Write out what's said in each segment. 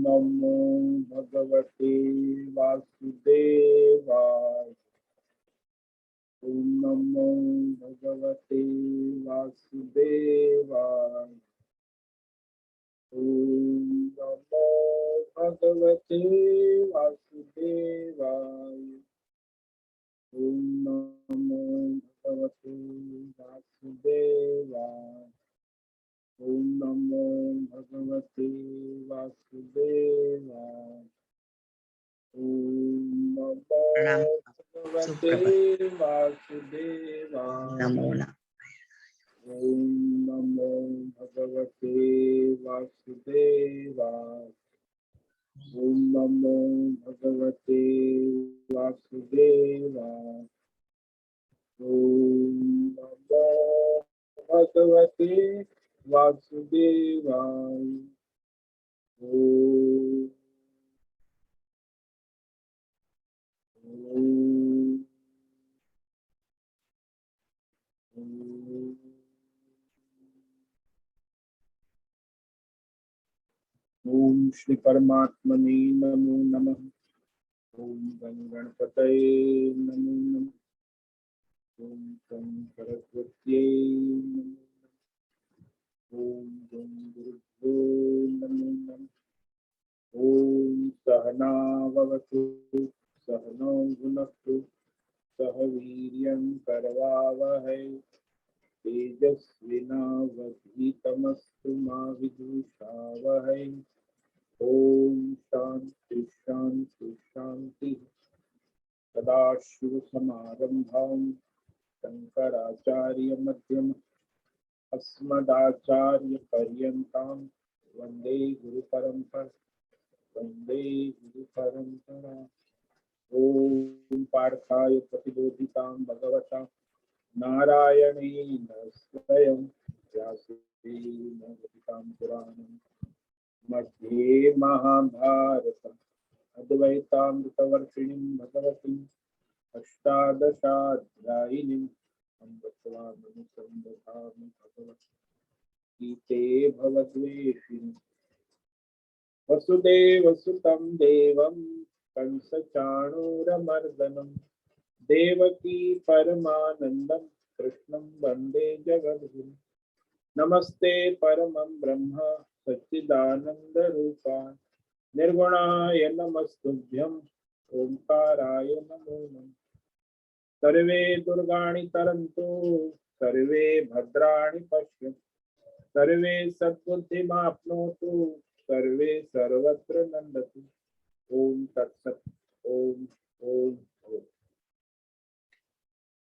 नमो भगवते वासुदेवाय। ओम नमो भगवते वासुदेवाय। ओम नमो भगवते वासुदेवाय। ओम नमो भगवते वासुदेवाय। ओम नमो भगवते वासुदेवाय। ओम नमो भगवते वासुदेवाय। नमो ओम नमो भगवते वासुदेवाय। ओम नमो भगवते वासुदेवाय। ओम नमो भगवते वासुदेवाय। ओम श्री परमात्मने नमो नमः। ओम गण गणपतये नमो नमः। ओम गं सरस्वत्यै नमो नमः। ओम गं गुरुभ्यो नमो नमः। ओम सहना भवतु सहनौ भुनक्तु सह वीर्यं करवावहै तेजस्विनावधीतमस्तु मा विद्विषावहै। ओम शांति शांति शांति। सदाशिवसमारम्भां शंकराचार्य मध्यम अस्मदाचार्यपर्यन्तां वन्दे गुरुपरम्परा। वन्दे गुरुपरम्परा। ओम पार्थाय प्रतिबोधितां भगवता नारायणेन स्वयं व्यासेन रचितां पुराणं मध्ये महाभारतम् अद्वैतामृतवर्षिणीं भगवतीम् अष्टादशाध्यायिनीम् अमृतवामनुसन्दधामि भगवद्गीते भवद्वेषिणि। वसुदेवसुतं देवं कंसचाणूरमर्दनं देवकी परमानन्दं कृष्णं वन्दे जगद्गुरुं। नमस्ते परमं ब्रह्म सच्चिदानन्दरूपाय निर्गुणाय नमस्तुभ्यं ओंकाराय नमो नमः। सर्वे दुर्गाणि तरन्तु सर्वे भद्राणि पश्यन्तु सर्वे सद्बुद्धिमाप्नोतु सर्वे सर्वत्र नंदतु। ओम तत्सत। ओम ओम ओम।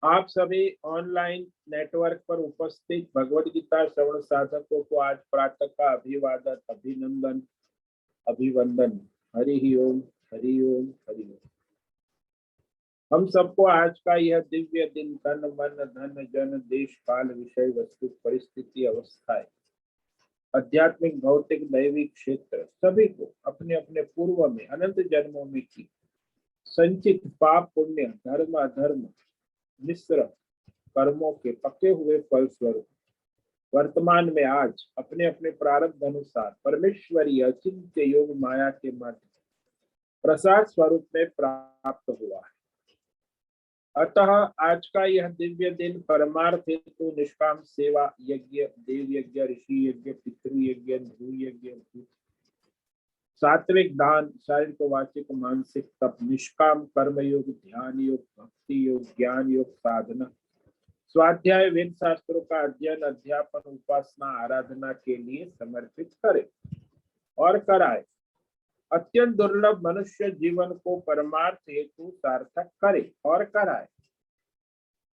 आप सभी ऑनलाइन नेटवर्क पर उपस्थित भगवद गीता श्रवण साधकों को आज प्रातः का अभिवादन अभिनंदन अभिवंदन। हरि ओम हरि ओम हरि ओम। हम सबको आज का यह दिव्य दिन तन मन धन जन देश काल विषय वस्तु परिस्थिति अवस्थाएं आध्यात्मिक भौतिक दैविक क्षेत्र सभी को अपने अपने पूर्व में अनंत जन्मों में की संचित पाप पुण्य धर्म अधर्म मिश्र कर्मों के पके हुए फल स्वरूप वर्तमान में आज अपने अपने प्रारब्ध अनुसार परमेश्वरी अचिंत्य योग माया के माध्यम प्रसाद स्वरूप में प्राप्त हुआ है। अतः आज का यह दिव्य दिन परमार्थ हेतु निष्काम सेवा यज्ञ देव यज्ञ ऋषि यज्ञ पितृ यज्ञ भू यज्ञ सात्विक दान शारीरिक वाचिक मानसिक तप निष्काम कर्म योग ध्यान योग भक्ति योग ज्ञान योग साधना स्वाध्याय वेद शास्त्रों का अध्ययन अध्यापन उपासना आराधना के लिए समर्पित करे और कराए। अत्यंत दुर्लभ मनुष्य जीवन को परमार्थ हेतु सार्थक करे और कराए।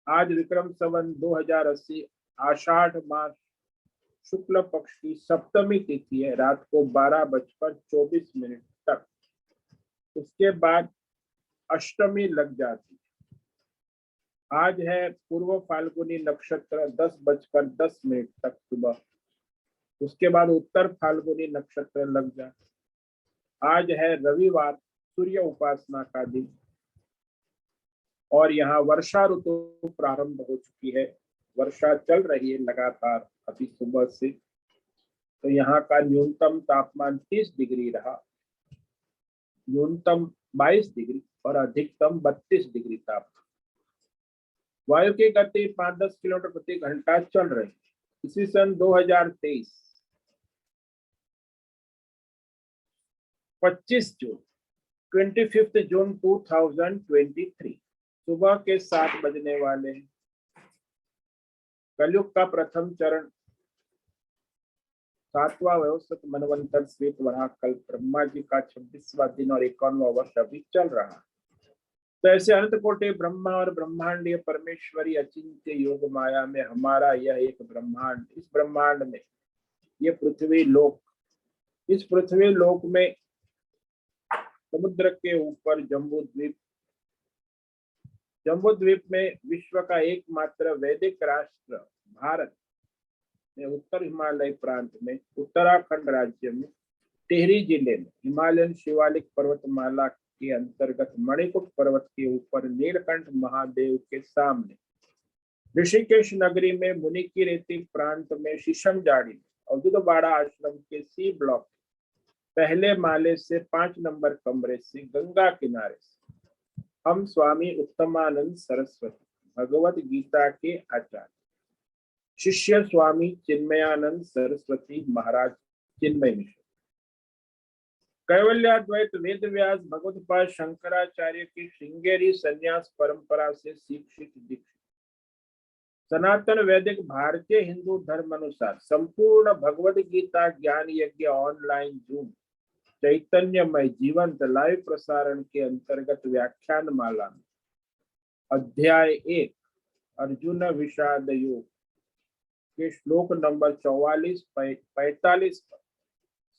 आज विक्रम संवत 2080 आषाढ़ मास शुक्ल पक्ष की सप्तमी तिथि है। रात को 12:24 तक उसके बाद अष्टमी लग जाती है। आज है पूर्व फाल्गुनी नक्षत्र 10:10 तक सुबह। उसके बाद उत्तर फाल्गुनी नक्षत्र लग जाए। आज है रविवार सूर्य उपासना का दिन और यहाँ वर्षा ऋतु प्रारंभ हो चुकी है। वर्षा चल रही है लगातार अभी सुबह से। तो यहाँ का न्यूनतम तापमान 30 डिग्री रहा न्यूनतम 22 डिग्री और अधिकतम 32 डिग्री तापमान। वायु की गति 5-10 किलोमीटर प्रति घंटा चल रही। इसी सन 2023 25 जून 25 जून 2023 सुबह के 7 बजने वाले हैं। कलयुग का प्रथम चरण 7वां व्यवस्थित मनवंतर श्वेत वराह कल्प ब्रह्मा जी का 26वां दिन और 51वां वर्ष अभी चल रहा है। तो ऐसे अनंत कोटि ब्रह्मा और ब्रह्मांडीय परमेश्वरी अचिंत्य योग माया में हमारा यह एक ब्रह्मांड, इस ब्रह्मांड में ये पृथ्वी लोक, इस पृथ्वी लोक में समुद्र के ऊपर जम्बू द्वीप में विश्व का एकमात्र वैदिक राष्ट्र भारत में उत्तर हिमालय प्रांत में उत्तराखंड राज्य में टिहरी जिले में हिमालयन शिवालिक पर्वतमाला के अंतर्गत मणिकूट पर्वत के ऊपर नीलकंठ महादेव के सामने ऋषिकेश नगरी में मुनि की रेती प्रांत में शीशम जाड़ी में अवधूतवाड़ा आश्रम के सी ब्लॉक पहले माले से 5 नंबर कमरे से गंगा किनारे से हम स्वामी उत्तमानंद सरस्वती भगवत गीता के आचार्य शिष्य स्वामी चिन्मयानंद सरस्वती महाराज चिन्मय मिश्र कैवल्याद्वैत वेद व्यास भगवतपाद शंकराचार्य की श्रृंगेरी संन्यास परंपरा से शिक्षित दीक्षित सनातन वैदिक भारतीय हिंदू धर्म अनुसार संपूर्ण भगवत गीता ज्ञान यज्ञ ऑनलाइन जूम चैतन्यमय जीवंत लाइव प्रसारण के अंतर्गत व्याख्यान माला में अध्याय 1 अर्जुन विषाद योग के श्लोक नंबर 44-45 पर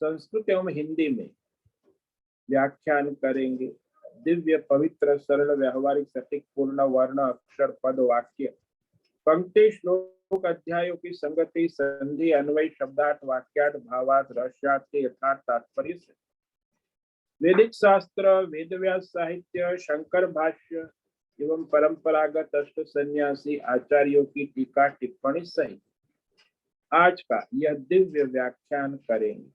संस्कृत एवं हिंदी में व्याख्यान करेंगे। दिव्य पवित्र सरल व्यवहारिक सटीक पूर्ण वर्ण अक्षर पद वाक्य पंक्ति श्लोक अध्यायों की संगति संधि अन्वय शब्दार्थ वाक्यार्थ भावार्थ रहस्यार्थ के यथार्थ तात्पर्य से वैदिक शास्त्र वेदव्यास साहित्य शंकर भाष्य एवं परंपरागत अष्ट सन्यासी आचार्यों की टीका टिप्पणी सहित आज का यह दिव्य व्याख्यान करेंगे।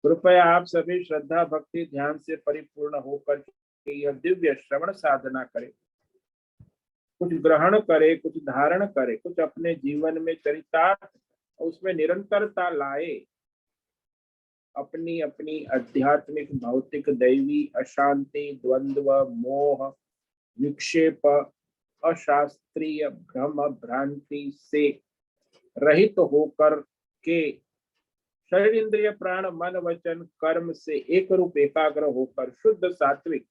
कृपया आप सभी श्रद्धा भक्ति ध्यान से परिपूर्ण होकर यह दिव्य श्रवण साधना करें, कुछ ग्रहण करे, कुछ धारण करे, कुछ अपने जीवन में चरितार्थ और उसमें निरंतरता लाए। अपनी अपनी आध्यात्मिक भौतिक दैवी अशांति द्वंद्व मोह विक्षेप अशास्त्रीय भ्रम भ्रांति से रहित होकर के शरीर इंद्रिय प्राण मन वचन कर्म से एक रूप एकाग्र होकर शुद्ध सात्विक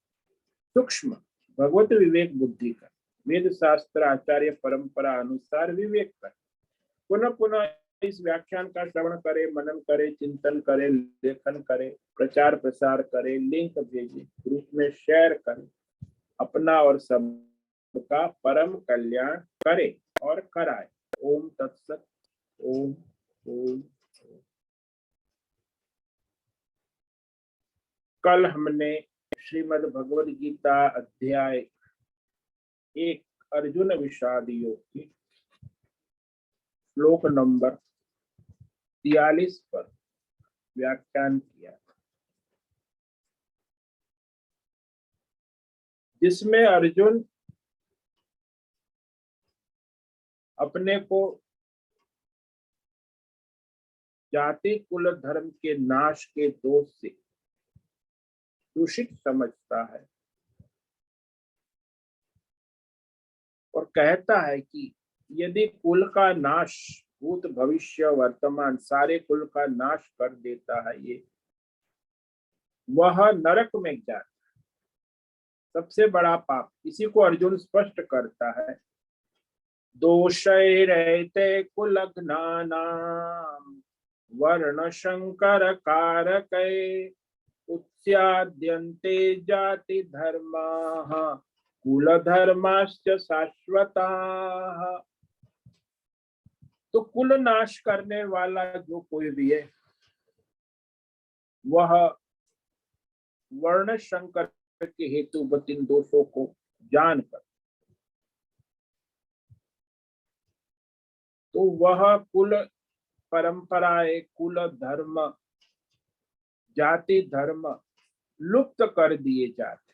सूक्ष्म भगवत विवेक बुद्धि कर वेद शास्त्र आचार्य परंपरा अनुसार विवेक कर पुनः पुनः इस व्याख्यान का श्रवण करे, मनन करे, चिंतन करे, लेखन करे, प्रचार प्रसार करे, लिंक भेजे, ग्रुप में शेयर करे, अपना और सबका परम कल्याण करे और कराए। ओम तत्सत। ओम ओम। कल हमने श्रीमद् भगवद गीता अध्याय 1 अर्जुन विषाद योग की श्लोक नंबर 43 पर व्याख्यान किया, जिसमें अर्जुन अपने को जाति कुल धर्म के नाश के दोष से दूषित समझता है और कहता है कि यदि कुल का नाश भूत भविष्य वर्तमान सारे कुल का नाश कर देता है ये, वह नरक में जाता है। सबसे बड़ा पाप इसी को अर्जुन स्पष्ट करता है। दोषैरेते कुलघ्नानां वर्ण शंकर कारकै उत्स्याद्यन्ते जाति धर्माः कुल धर्माश्च शाश्वताः। तो कुल नाश करने वाला जो कोई भी है वह वर्ण शंकर के हेतु इन दोषों को जानकर तो वह कुल परंपराएं कुल धर्म जाति धर्म लुप्त कर दिए जाते।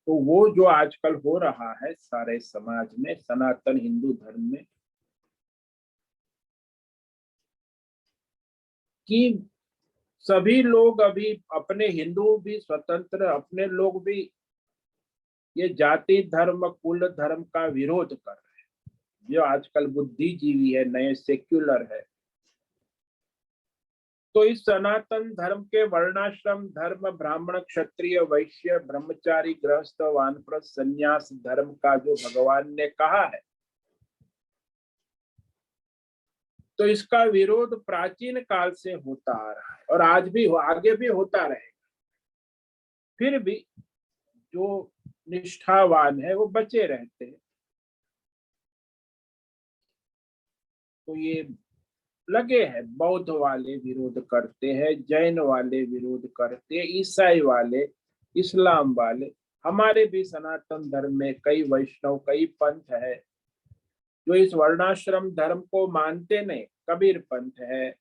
तो वो जो आजकल हो रहा है सारे समाज में, सनातन हिंदू धर्म में, कि सभी लोग अभी अपने हिंदू भी स्वतंत्र, अपने लोग भी ये जाति धर्म कुल धर्म का विरोध कर रहे हैं। जो आजकल बुद्धिजीवी है, नए सेक्युलर है, तो इस सनातन धर्म के वर्णाश्रम धर्म, ब्राह्मण क्षत्रिय वैश्य ब्रह्मचारी गृहस्थ वानप्रस्थ संन्यास धर्म का जो भगवान ने कहा है, तो इसका विरोध प्राचीन काल से होता आ रहा है और आज भी आगे भी होता रहेगा। फिर भी जो निष्ठावान है वो बचे रहते हैं। तो ये लगे हैं, बौद्ध वाले विरोध करते हैं, जैन वाले विरोध करते हैं, ईसाई वाले, इस्लाम वाले। हमारे भी सनातन धर्म में कई वैष्णव, कई पंथ है जो इस वर्णाश्रम धर्म को मानते नहीं। कबीर पंथ है,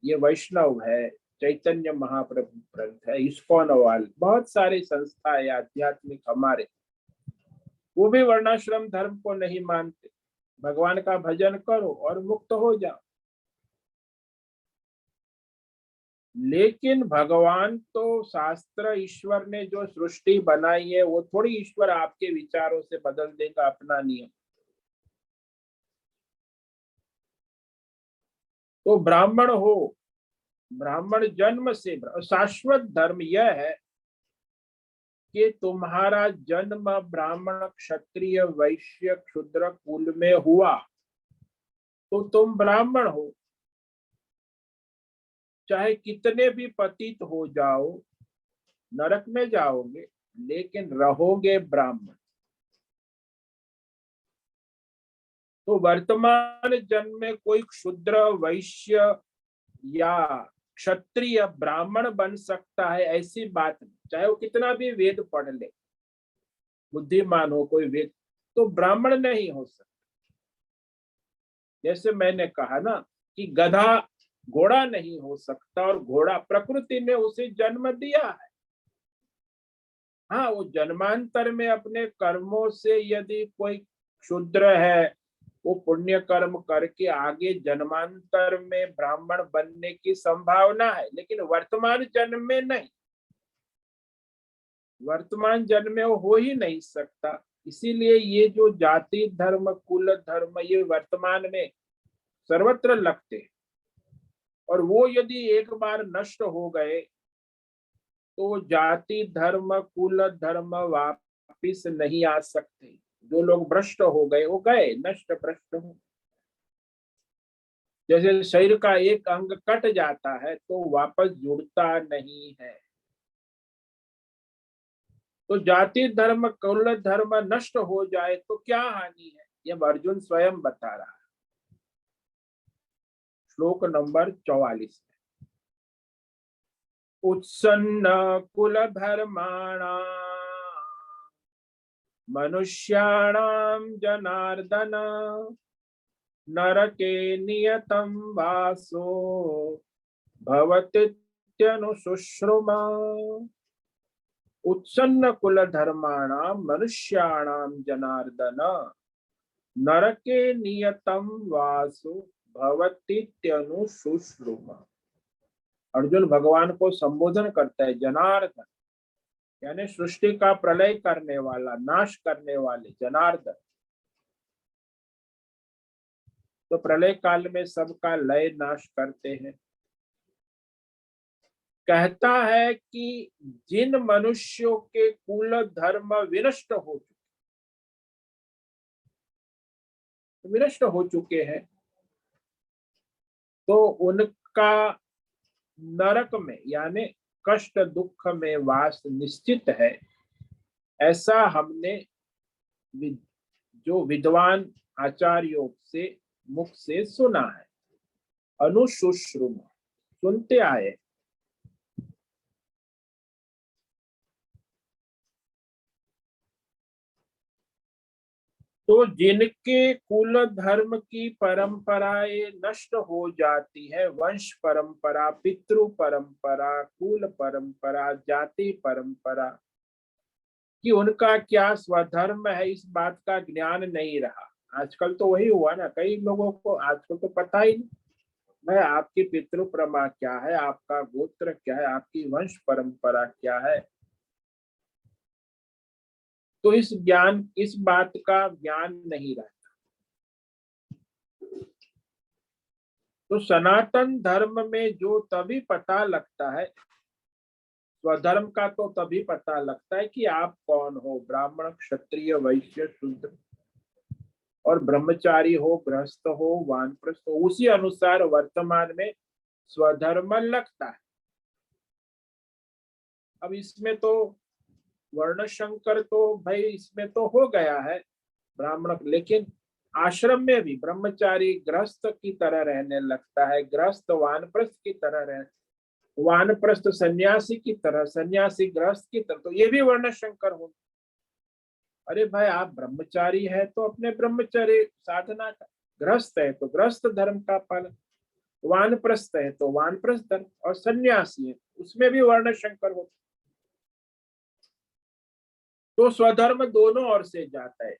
ये वैष्णव है, चैतन्य महाप्रभु पंथ है, इस्कॉन वाले, बहुत सारी संस्था है आध्यात्मिक हमारे, वो भी वर्णाश्रम धर्म को नहीं मानते। भगवान का भजन करो और मुक्त हो जाओ। लेकिन भगवान तो, शास्त्र, ईश्वर ने जो सृष्टि बनाई है वो थोड़ी ईश्वर आपके विचारों से बदल देगा अपना नियम। तो ब्राह्मण हो, ब्राह्मण जन्म से, शाश्वत धर्म यह है कि तुम्हारा जन्म ब्राह्मण क्षत्रिय वैश्य क्षुद्र कुल में हुआ तो तुम ब्राह्मण हो, चाहे कितने भी पतित हो जाओ, नरक में जाओगे लेकिन रहोगे ब्राह्मण। तो वर्तमान जन्म में कोई क्षुद्र वैश्य या क्षत्रिय ब्राह्मण बन सकता है ऐसी बात नहीं, चाहे वो कितना भी वेद पढ़ ले, बुद्धिमान हो कोई वेद, तो ब्राह्मण नहीं हो सकता। जैसे मैंने कहा ना कि गधा घोड़ा नहीं हो सकता, और घोड़ा प्रकृति ने उसे जन्म दिया है। हाँ, वो जन्मांतर में अपने कर्मों से यदि कोई क्षुद्र है, वो पुण्य कर्म करके आगे जन्मांतर में ब्राह्मण बनने की संभावना है, लेकिन वर्तमान जन्म में नहीं। वर्तमान जन्म में वो हो ही नहीं सकता। इसीलिए ये जो जाति धर्म कुल धर्म ये वर्तमान में सर्वत्र लगते हैं, और वो यदि एक बार नष्ट हो गए तो जाति धर्म कुल धर्म वापिस नहीं आ सकते। जो लोग भ्रष्ट हो गए वो गए, नष्ट भ्रष्ट हो। जैसे शरीर का एक अंग कट जाता है तो वापस जुड़ता नहीं है। तो जाति धर्म कुल धर्म नष्ट हो जाए तो क्या हानि है, यह अर्जुन स्वयं बता रहा है। श्लोक नंबर 44। उत्सन्न कुल धर्माणा मनुष्याणां जनार्दन नरके नियतं वासो भवतीत्यनुशुश्रुमा। उत्सन्न कुल धर्माणां मनुष्याणां जनार्दन नरके नियतं वासो भवतीत्यनुशुश्रुमा। अर्जुन भगवान को संबोधन करता है जनार्दन, यानी सृष्टि का प्रलय करने वाला, नाश करने वाले जनार्दन। तो प्रलय काल में सबका लय नाश करते हैं। कहता है कि जिन मनुष्यों के कुल धर्म विनष्ट हो चुके हैं तो उनका नरक में यानी कष्ट दुख में वास निश्चित है। ऐसा हमने जो विद्वान आचार्यों से मुख से सुना है। अनुशुश्रुम, सुनते आए। तो जिनके कुल धर्म की परंपराएं नष्ट हो जाती है, वंश परंपरा, पितृ परंपरा, कुल परंपरा, जाति परंपरा, कि उनका क्या स्वधर्म है इस बात का ज्ञान नहीं रहा। आजकल तो वही हुआ ना, कई लोगों को आजकल तो पता ही नहीं भाई आपकी पितृ प्रमा क्या है, आपका गोत्र क्या है, आपकी वंश परंपरा क्या है। तो इस बात का ज्ञान नहीं रहा। तो सनातन धर्म में जो तभी पता लगता है, स्वधर्म का तो तभी पता लगता है कि आप कौन हो, ब्राह्मण, क्षत्रिय, वैश्य, शूद्र, और ब्रह्मचारी हो, गृहस्थ हो, वानप्रस्थ हो, उसी अनुसार वर्तमान में स्वधर्म लगता है। अब इसमें तो वर्ण शंकर तो भाई इसमें तो हो गया है ब्राह्मण, लेकिन आश्रम में भी ब्रह्मचारी गृहस्थ की तरह रहने लगता है, गृहस्थ वानप्रस्थ की तरह रह, वानप्रस्थ सन्यासी की तरह, सन्यासी गृहस्थ की तरह, तो ये भी वर्ण शंकर हो। अरे भाई आप ब्रह्मचारी है तो अपने ब्रह्मचर्य साधना का, गृहस्थ है तो गृहस्थ धर्म का पालन, वानप्रस्थ है तो वानप्रस्थ धर्म, और सन्यासी है उसमें भी वर्ण शंकर हो। तो स्वधर्म दोनों ओर से जाता है,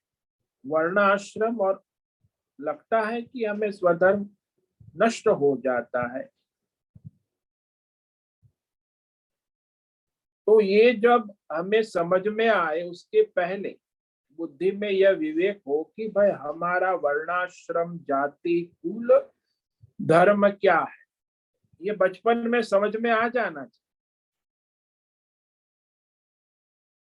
वर्ण आश्रम, और लगता है कि हमें स्वधर्म नष्ट हो जाता है। तो ये जब हमें समझ में आए, उसके पहले बुद्धि में यह विवेक हो कि भाई हमारा वर्णाश्रम, जाति, कुल, धर्म क्या है, ये बचपन में समझ में आ जाना चाहिए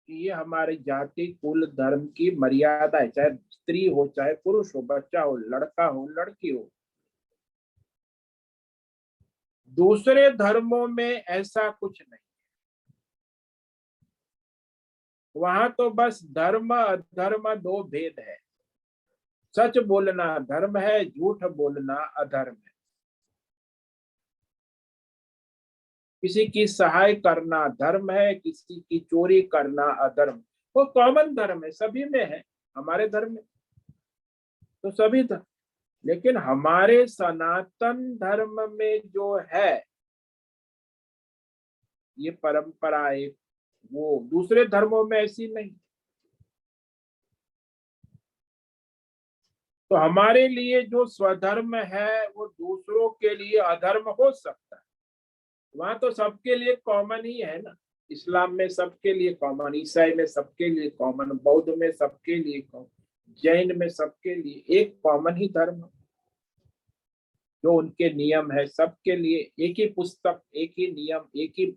कि ये हमारी जाति, कुल, धर्म की मर्यादा है, चाहे स्त्री हो, चाहे पुरुष हो, बच्चा हो, लड़का हो, लड़की हो। दूसरे धर्मों में ऐसा कुछ नहीं, वहां तो बस धर्म अधर्म दो भेद है। सच बोलना धर्म है, झूठ बोलना अधर्म है। किसी की सहाय करना धर्म है, किसी की चोरी करना अधर्म। वो कॉमन धर्म है, सभी में है, हमारे धर्म में तो सभी धर्म। लेकिन हमारे सनातन धर्म में जो है ये परंपराएं, वो दूसरे धर्मों में ऐसी नहीं। तो हमारे लिए जो स्वधर्म है वो दूसरों के लिए अधर्म हो सकता है। वहां तो सबके लिए कॉमन ही है ना, इस्लाम में सबके लिए कॉमन, ईसाई में सबके लिए कॉमन, बौद्ध में सबके लिए कॉमन, जैन में सबके लिए एक कॉमन ही धर्म, जो उनके नियम है सबके लिए, एक ही पुस्तक, एक ही नियम, एक ही।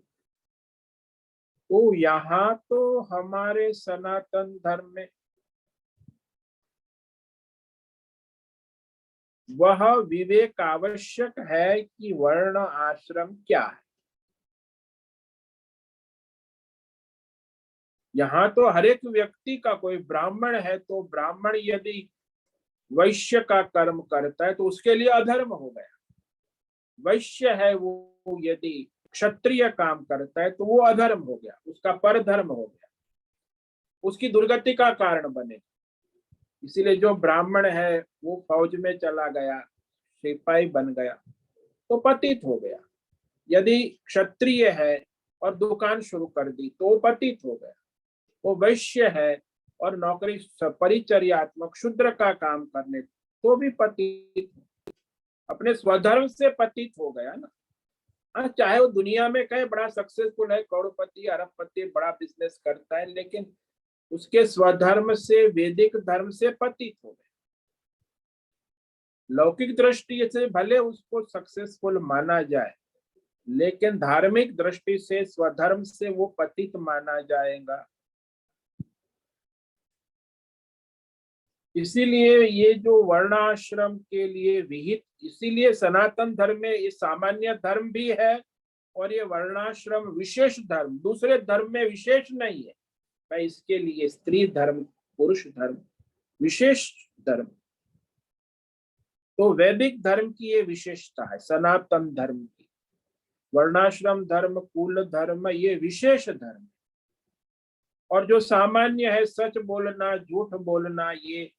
तो यहाँ तो हमारे सनातन धर्म में वह विवेक आवश्यक है कि वर्ण आश्रम क्या है। यहाँ तो हर एक व्यक्ति का, कोई ब्राह्मण है तो ब्राह्मण यदि वैश्य का कर्म करता है तो उसके लिए अधर्म हो गया। वैश्य है वो यदि क्षत्रिय काम करता है तो वो अधर्म हो गया, उसका परधर्म हो गया, उसकी दुर्गति का कारण बने। इसीलिए जो ब्राह्मण है वो फौज में चला गया, सिपाही बन गया तो पतित हो गया। यदि क्षत्रिय है और दुकान शुरू कर दी तो वो पतित हो गया। वो वैश्य है और नौकरी परिचर्यात्मक शूद्र का काम करने तो भी पतित, अपने स्वधर्म से पतित हो गया ना। हाँ, चाहे वो दुनिया में कहे बड़ा सक्सेसफुल है, करोड़पति, अरबपति, बड़ा बिजनेस करता है, लेकिन उसके स्वधर्म से, वैदिक धर्म से पतित हो गए। लौकिक दृष्टि से भले उसको सक्सेसफुल माना जाए, लेकिन धार्मिक दृष्टि से स्वधर्म से वो पतित माना जाएगा। इसीलिए ये जो वर्णाश्रम के लिए विहित, इसीलिए सनातन धर्म में ये सामान्य धर्म भी है और ये वर्णाश्रम विशेष धर्म, दूसरे धर्म में विशेष नहीं है। मैं इसके लिए स्त्री धर्म, पुरुष धर्म, विशेष धर्म। तो वैदिक धर्म की ये विशेषता है सनातन धर्म की। वर्णाश्रम धर्म, कुल धर्म, ये विशेष धर्म, और जो सामान्य है सच बोलना, झूठ बोलना, ये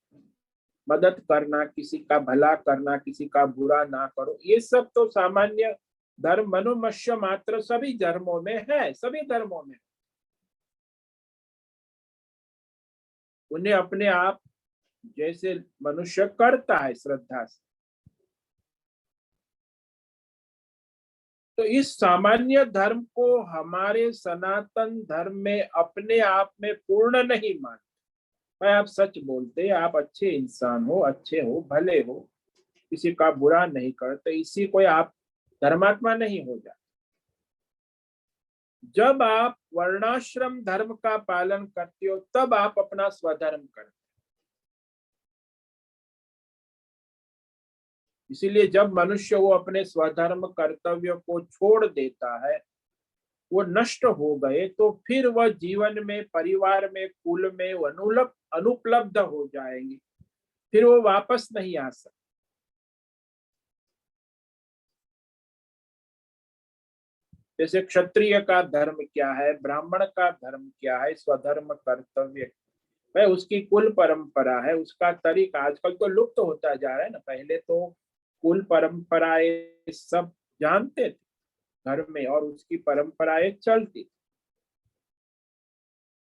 मदद करना, किसी का भला करना, किसी का बुरा ना करो, ये सब तो सामान्य धर्म मनुष्य मात्र सभी धर्मों में है, सभी धर्मों में। उन्हें अपने आप जैसे मनुष्य करता है श्रद्धा से। तो इस सामान्य धर्म को हमारे सनातन धर्म में अपने आप में पूर्ण नहीं मानते। भाई आप सच बोलते, आप अच्छे इंसान हो, अच्छे हो, भले हो, किसी का बुरा नहीं करते, इसी को आप धर्मात्मा नहीं हो जाते। जब आप वर्णाश्रम धर्म का पालन करते हो तब आप अपना स्वधर्म करते हो। इसीलिए जब मनुष्य वो अपने स्वधर्म कर्तव्य को छोड़ देता है, वो नष्ट हो गए, तो फिर वह जीवन में, परिवार में, कुल में अनुपलब्ध हो जाएंगे, फिर वो वापस नहीं आ सकते। जैसे क्षत्रिय का धर्म क्या है, ब्राह्मण का धर्म क्या है, स्वधर्म कर्तव्य है, उसकी कुल परंपरा है, उसका तरीका आजकल तो लुप्त होता जा रहा है ना। पहले तो कुल परंपराएं सब जानते थे घर में और उसकी परंपराएं चलती,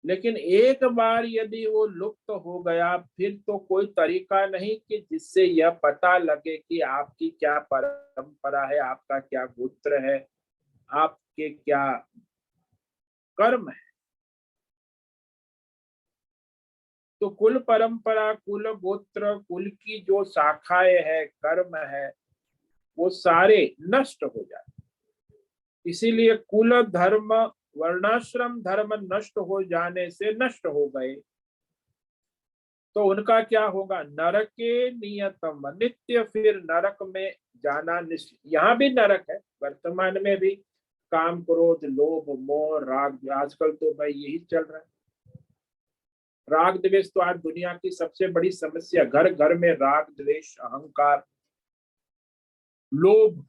लेकिन एक बार यदि वो लुप्त हो गया, फिर तो कोई तरीका नहीं कि जिससे यह पता लगे कि आपकी क्या परंपरा है, आपका क्या गोत्र है, आपके क्या कर्म है। तो कुल परंपरा, कुल गोत्र, कुल की जो शाखाएं है, कर्म है, वो सारे नष्ट हो जाते। इसीलिए कुल धर्म, वर्णाश्रम धर्म नष्ट हो जाने से नष्ट हो गए, तो उनका क्या होगा, नरके नियतम, नित्य फिर नरक में जाना निश्चित। यहाँ भी नरक है, वर्तमान में भी काम, क्रोध, लोभ, मोह, राग, आजकल तो भाई यही चल रहा है। राग द्वेष तो आज दुनिया की सबसे बड़ी समस्या, घर घर में राग द्वेष, अहंकार, लोभ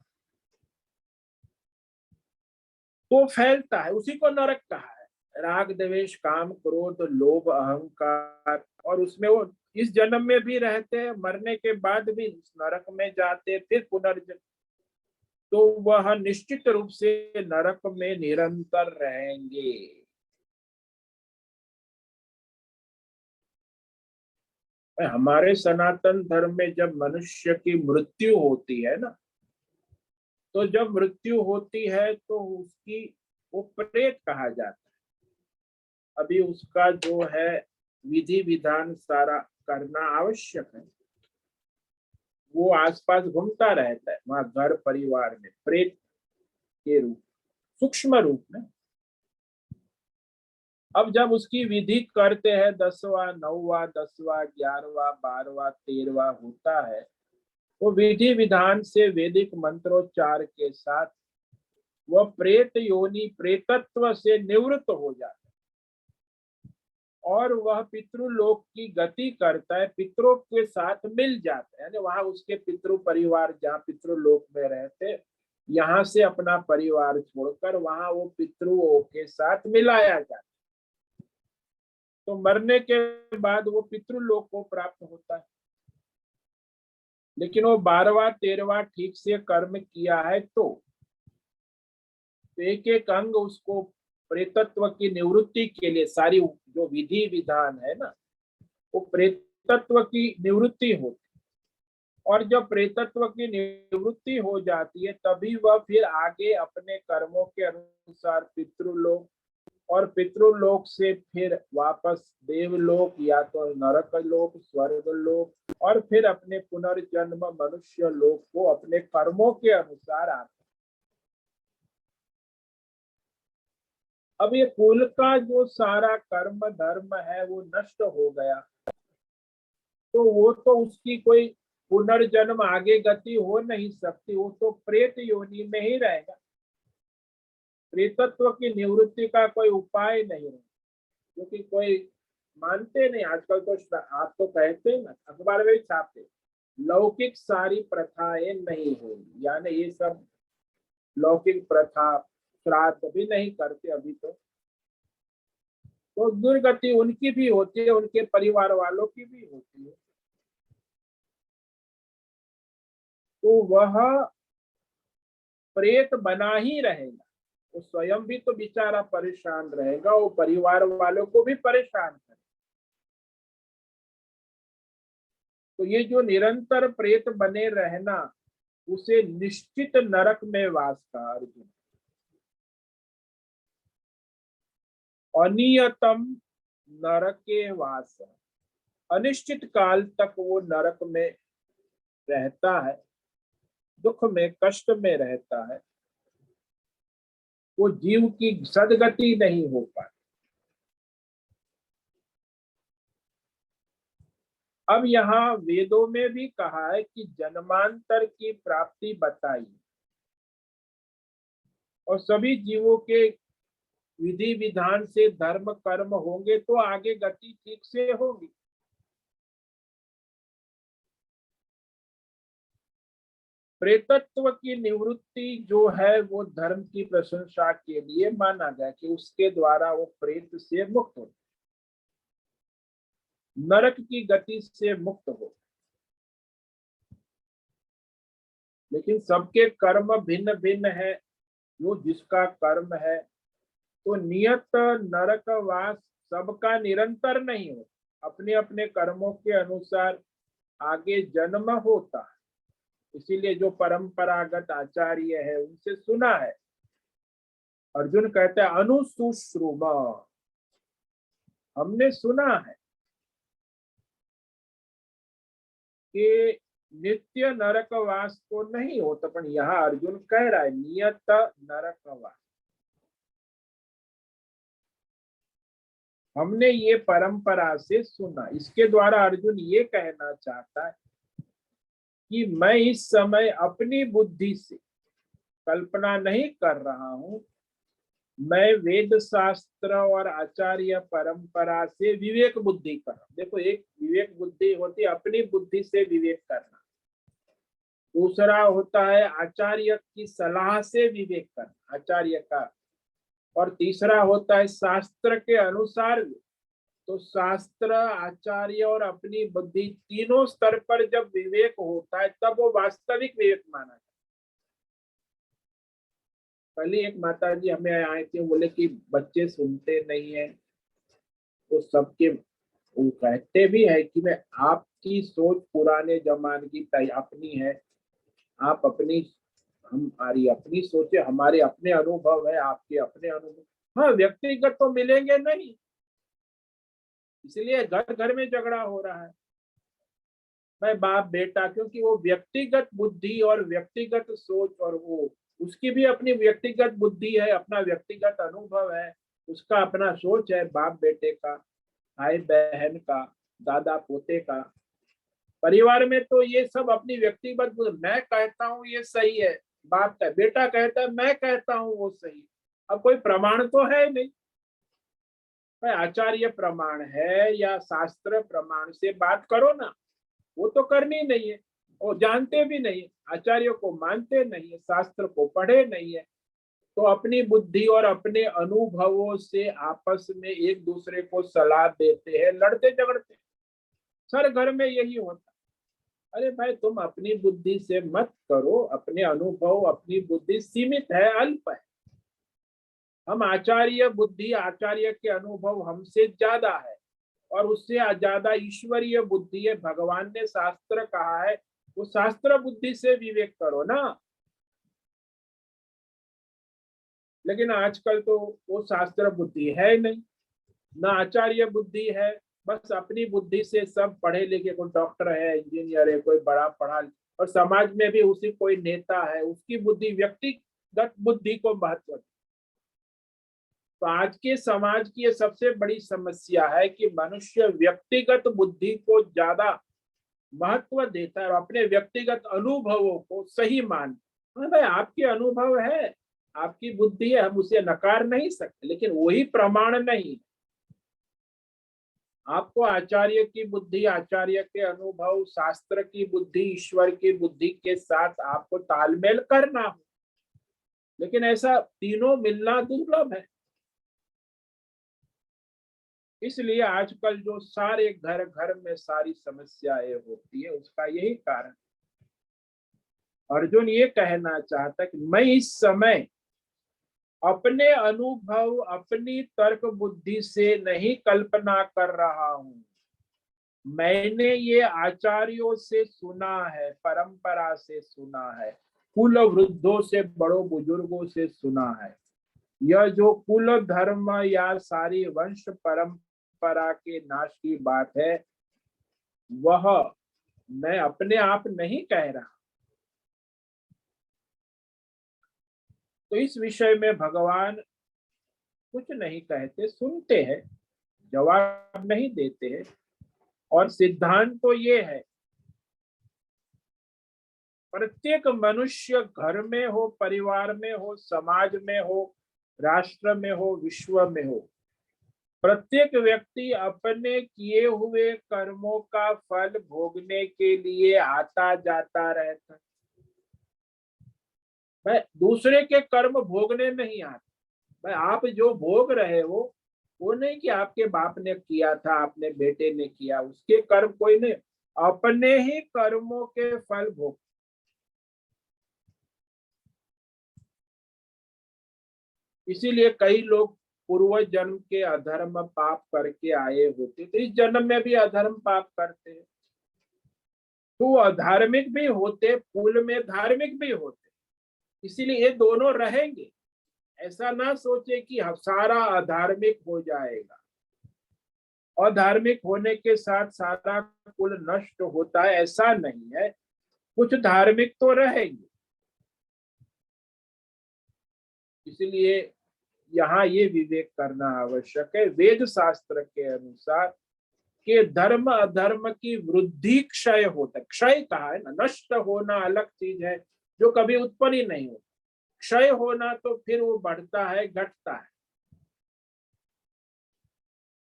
तो फैलता है, उसी को नरक कहा है। राग द्वेष, काम, क्रोध, लोभ, अहंकार, और उसमें वो इस जन्म में भी रहते हैं, मरने के बाद भी उस नरक में जाते, फिर पुनर्जन्म, तो वह निश्चित रूप से नरक में निरंतर रहेंगे। हमारे सनातन धर्म में जब मनुष्य की मृत्यु होती है ना, तो जब मृत्यु होती है तो उसकी, वो प्रेत कहा जाता है। अभी उसका जो है विधि विधान सारा करना आवश्यक है। वो आसपास घूमता रहता है वहां, घर परिवार में प्रेत के रूप, सूक्ष्म रूप में। अब जब उसकी विधि करते हैं, 10वां, 9वां, 10वां, 11वां, 12वां, 13वां होता है, वो विधि विधान से वैदिक मंत्रोच्चार के साथ वह प्रेत योनि, प्रेतत्व से निवृत्त हो जाता है और वह पितृलोक की गति करता है, पितरों के साथ मिल जाता है। यानी वहां उसके पितृ परिवार जहाँ पितृलोक में रहते, यहाँ से अपना परिवार छोड़कर वहां वो पितृओं के साथ मिलाया जाता है। तो मरने के बाद वो पितृलोक को प्राप्त होता है। लेकिन वो 12वां 13वां ठीक से कर्म किया है तो एक एक अंग उसको प्रेतत्व की निवृत्ति के लिए, सारी जो विधि विधान है ना, वो प्रेतत्व की निवृत्ति होती। और जब प्रेतत्व की निवृत्ति हो जाती है, तभी वह फिर आगे अपने कर्मों के अनुसार पितृलोक, और पितृलोक से फिर वापस देवलोक या तो नरक लोक, स्वर्ग लोक, और फिर अपने पुनर्जन्म मनुष्य लोक को अपने कर्मों के अनुसार आता। अब ये कुल का जो सारा कर्म धर्म है वो नष्ट हो गया, तो वो तो उसकी कोई पुनर्जन्म आगे गति हो नहीं सकती, वो तो प्रेत योनि में ही रहेगा। प्रेतत्व की निवृत्ति का कोई उपाय नहीं है, क्योंकि कोई मानते नहीं। आजकल तो आप तो कहते हैं ना, अखबार में भी छापते, लौकिक सारी प्रथाएं नहीं होगी, यानी ये सब लौकिक प्रथा, श्राद्ध भी नहीं करते अभी तो दुर्गति उनकी भी होती है, उनके परिवार वालों की भी होती है। तो वह प्रेत बना ही रहेगा। वो स्वयं भी तो बेचारा परेशान रहेगा, वो परिवार वालों को भी परेशान करेगा। तो ये जो निरंतर प्रेत बने रहना, उसे निश्चित नरक में वास का अर्जुन। अनियतम नरके वास, अनिश्चित काल तक वो नरक में रहता है, दुख में कष्ट में रहता है, वो जीव की सदगति नहीं हो पाती। अब यहाँ वेदों में भी कहा है कि जन्मांतर की प्राप्ति बताई, और सभी जीवों के विधि विधान से धर्म कर्म होंगे तो आगे गति ठीक से होगी। प्रेतत्व की निवृत्ति जो है वो धर्म की प्रशंसा के लिए माना गया कि उसके द्वारा वो प्रेत से मुक्त हो, नरक की गति से मुक्त हो। लेकिन सबके कर्म भिन्न भिन्न है, जो जिसका कर्म है, तो नियत नरकवास सबका निरंतर नहीं हो, अपने अपने कर्मों के अनुसार आगे जन्म होता है। इसीलिए जो परंपरागत आचार्य है उनसे सुना है, अर्जुन कहता है अनुसुश्रुम, हमने सुना है कि नित्य नरकवास तो नहीं होता, पर यहाँ अर्जुन कह रहा है नियत नरकवास। हमने ये परंपरा से सुना। इसके द्वारा अर्जुन ये कहना चाहता है कि मैं इस समय अपनी बुद्धि से कल्पना नहीं कर रहा हूं, मैं वेद शास्त्र और आचार्य परंपरा से विवेक बुद्धि कर रहा हूं। देखो, एक विवेक बुद्धि होती है अपनी बुद्धि से विवेक करना, दूसरा होता है आचार्य की सलाह से विवेक करना, आचार्य का, और तीसरा होता है शास्त्र के अनुसार। तो शास्त्र, आचार्य और अपनी बुद्धि तीनों स्तर पर जब विवेक होता है तब वो वास्तविक विवेक माना जाता है। कल ही एक माता जी हमें आए थे, बोले कि बच्चे सुनते नहीं है, तो सबके वो कहते भी है कि मैं आपकी सोच पुराने जमाने की अपनी है, आप अपनी, हमारी अपनी सोचे, हमारे अपने अनुभव है, आपके अपने अनुभव। हाँ, व्यक्तिगत तो मिलेंगे नहीं, इसलिए घर घर में झगड़ा हो रहा है, मैं बाप बेटा, क्योंकि वो व्यक्तिगत बुद्धि और व्यक्तिगत सोच, और वो उसकी भी अपनी व्यक्तिगत बुद्धि है, अपना व्यक्तिगत अनुभव है, उसका अपना सोच है, बाप बेटे का, भाई बहन का, दादा पोते का। परिवार में तो ये सब अपनी व्यक्तिगत, मैं कहता हूँ ये सही है, बाप का बेटा कहता है मैं कहता हूँ वो सही। अब कोई प्रमाण तो है नहीं, भाई आचार्य प्रमाण है या शास्त्र प्रमाण से बात करो ना, वो तो करनी नहीं है, और जानते भी नहीं, आचार्य को मानते नहीं है, शास्त्र को पढ़े नहीं है, तो अपनी बुद्धि और अपने अनुभवों से आपस में एक दूसरे को सलाह देते हैं, लड़ते झगड़ते। सर घर में यही होता। अरे भाई, तुम अपनी बुद्धि से मत करो, अपने अनुभव, अपनी बुद्धि सीमित है, अल्प है। हम आचार्य बुद्धि, आचार्य के अनुभव हमसे ज्यादा है, और उससे ज्यादा ईश्वरीय बुद्धि है, भगवान ने शास्त्र कहा है, वो शास्त्र बुद्धि से विवेक करो ना। लेकिन आजकल तो वो शास्त्र बुद्धि है नहीं, ना आचार्य बुद्धि है, बस अपनी बुद्धि से सब पढ़े लिखे, कोई डॉक्टर है, इंजीनियर है, कोई बड़ा पढ़ा, और समाज में भी उसी कोई नेता है, उसकी बुद्धि, व्यक्तिगत बुद्धि को महत्व। तो आज के समाज की ये सबसे बड़ी समस्या है कि मनुष्य व्यक्तिगत बुद्धि को ज्यादा महत्व देता है और अपने व्यक्तिगत अनुभवों को सही मान। हाँ भाई, आपके अनुभव है, आपकी बुद्धि है, हम उसे नकार नहीं सकते, लेकिन वही प्रमाण नहीं। आपको आचार्य की बुद्धि, आचार्य के अनुभव, शास्त्र की बुद्धि, ईश्वर की बुद्धि के साथ आपको तालमेल करना हो, लेकिन ऐसा तीनों मिलना दुर्लभ है। इसलिए आजकल जो सारे घर घर में सारी समस्याएं होती है, उसका यही कारण। अर्जुन ये कहना चाहता कि मैं इस समय अपने अनुभव अपनी तर्क बुद्धि से नहीं कल्पना कर रहा हूं, मैंने ये आचार्यों से सुना है, परंपरा से सुना है, कुल वृद्धों से, बड़ों बुजुर्गों से सुना है। यह जो कुल धर्म या सारी वंश परंपरा के नाश की बात है, वह मैं अपने आप नहीं कह रहा। तो इस विषय में भगवान कुछ नहीं कहते, सुनते हैं, जवाब नहीं देते हैं। और सिद्धांत तो ये है, प्रत्येक मनुष्य घर में हो, परिवार में हो, समाज में हो, राष्ट्र में हो, विश्व में हो, प्रत्येक व्यक्ति अपने किए हुए कर्मों का फल भोगने के लिए आता जाता रहता है। मैं दूसरे के कर्म भोगने नहीं आता। मैं आप जो भोग रहे हो वो नहीं कि आपके बाप ने किया था, आपने बेटे ने किया, उसके कर्म कोई नहीं, अपने ही कर्मों के फल भोग। इसीलिए कई लोग पूर्व जन्म के अधर्म पाप करके आए होते, तो इस जन्म में भी अधर्म पाप करते हैं, तो अधार्मिक भी होते, कुल में धार्मिक भी होते। इसीलिए ये दोनों रहेंगे। ऐसा ना सोचे कि सारा अधार्मिक हो जाएगा। अधार्मिक होने के साथ सारा कुल नष्ट होता है, ऐसा नहीं है। कुछ धार्मिक तो रहेंगे। इसलिए यहाँ ये विवेक करना आवश्यक है, वेद शास्त्र के अनुसार कि धर्म अधर्म की वृद्धि क्षय होता है। क्षय कहा है ना, नष्ट होना अलग चीज है जो कभी उत्पन्न ही नहीं होता। क्षय होना तो फिर वो बढ़ता है, घटता है।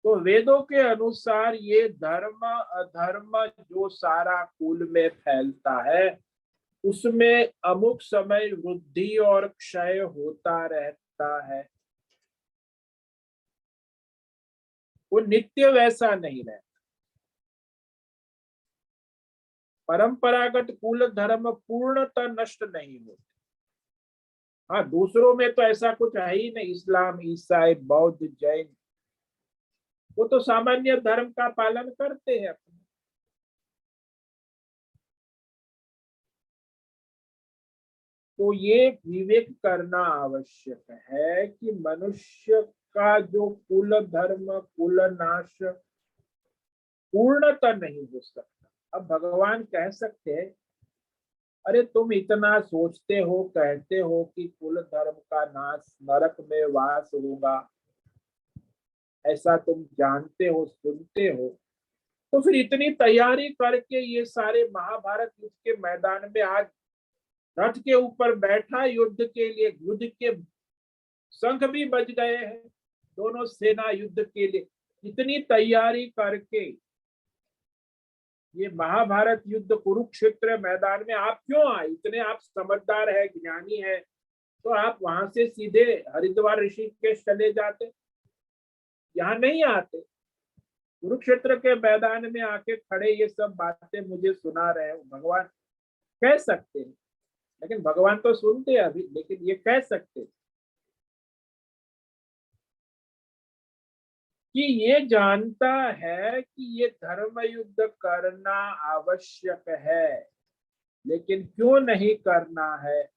तो वेदों के अनुसार ये धर्म अधर्म जो सारा कुल में फैलता है, उसमें अमुक समय वृद्धि और क्षय होता रहता है। वो नित्य वैसा नहीं रहता। परंपरागत कुल धर्म पूर्णतः नष्ट नहीं होते। हाँ, दूसरों में तो ऐसा कुछ है ही नहीं। इस्लाम, ईसाई, बौद्ध, जैन, वो तो सामान्य धर्म का पालन करते हैं अपने। तो ये विवेक करना आवश्यक है कि मनुष्य का जो कुल धर्म, कुल नाश पूर्णतः नहीं हो सकता। अब भगवान कह सकते हैं, अरे तुम इतना सोचते हो, कहते हो कि कुल धर्म का नाश, नरक में वास होगा, ऐसा तुम जानते हो, सुनते हो, तो फिर इतनी तैयारी करके ये सारे महाभारत युद्ध के मैदान में आज रथ के ऊपर बैठा युद्ध के लिए, युद्ध के शंख भी बज गए हैं, दोनों सेना युद्ध के लिए इतनी तैयारी करके ये महाभारत युद्ध कुरुक्षेत्र मैदान में आप क्यों आए? इतने आप समझदार है, ज्ञानी है, तो आप वहां से सीधे हरिद्वार ऋषिकेश चले जाते, यहाँ नहीं आते। कुरुक्षेत्र के मैदान में आके खड़े ये सब बातें मुझे सुना रहे हो, भगवान कह सकते हैं। लेकिन भगवान तो सुनते अभी, लेकिन ये कह सकते कि ये जानता है कि ये धर्म युद्ध करना आवश्यक है, लेकिन क्यों नहीं करना है?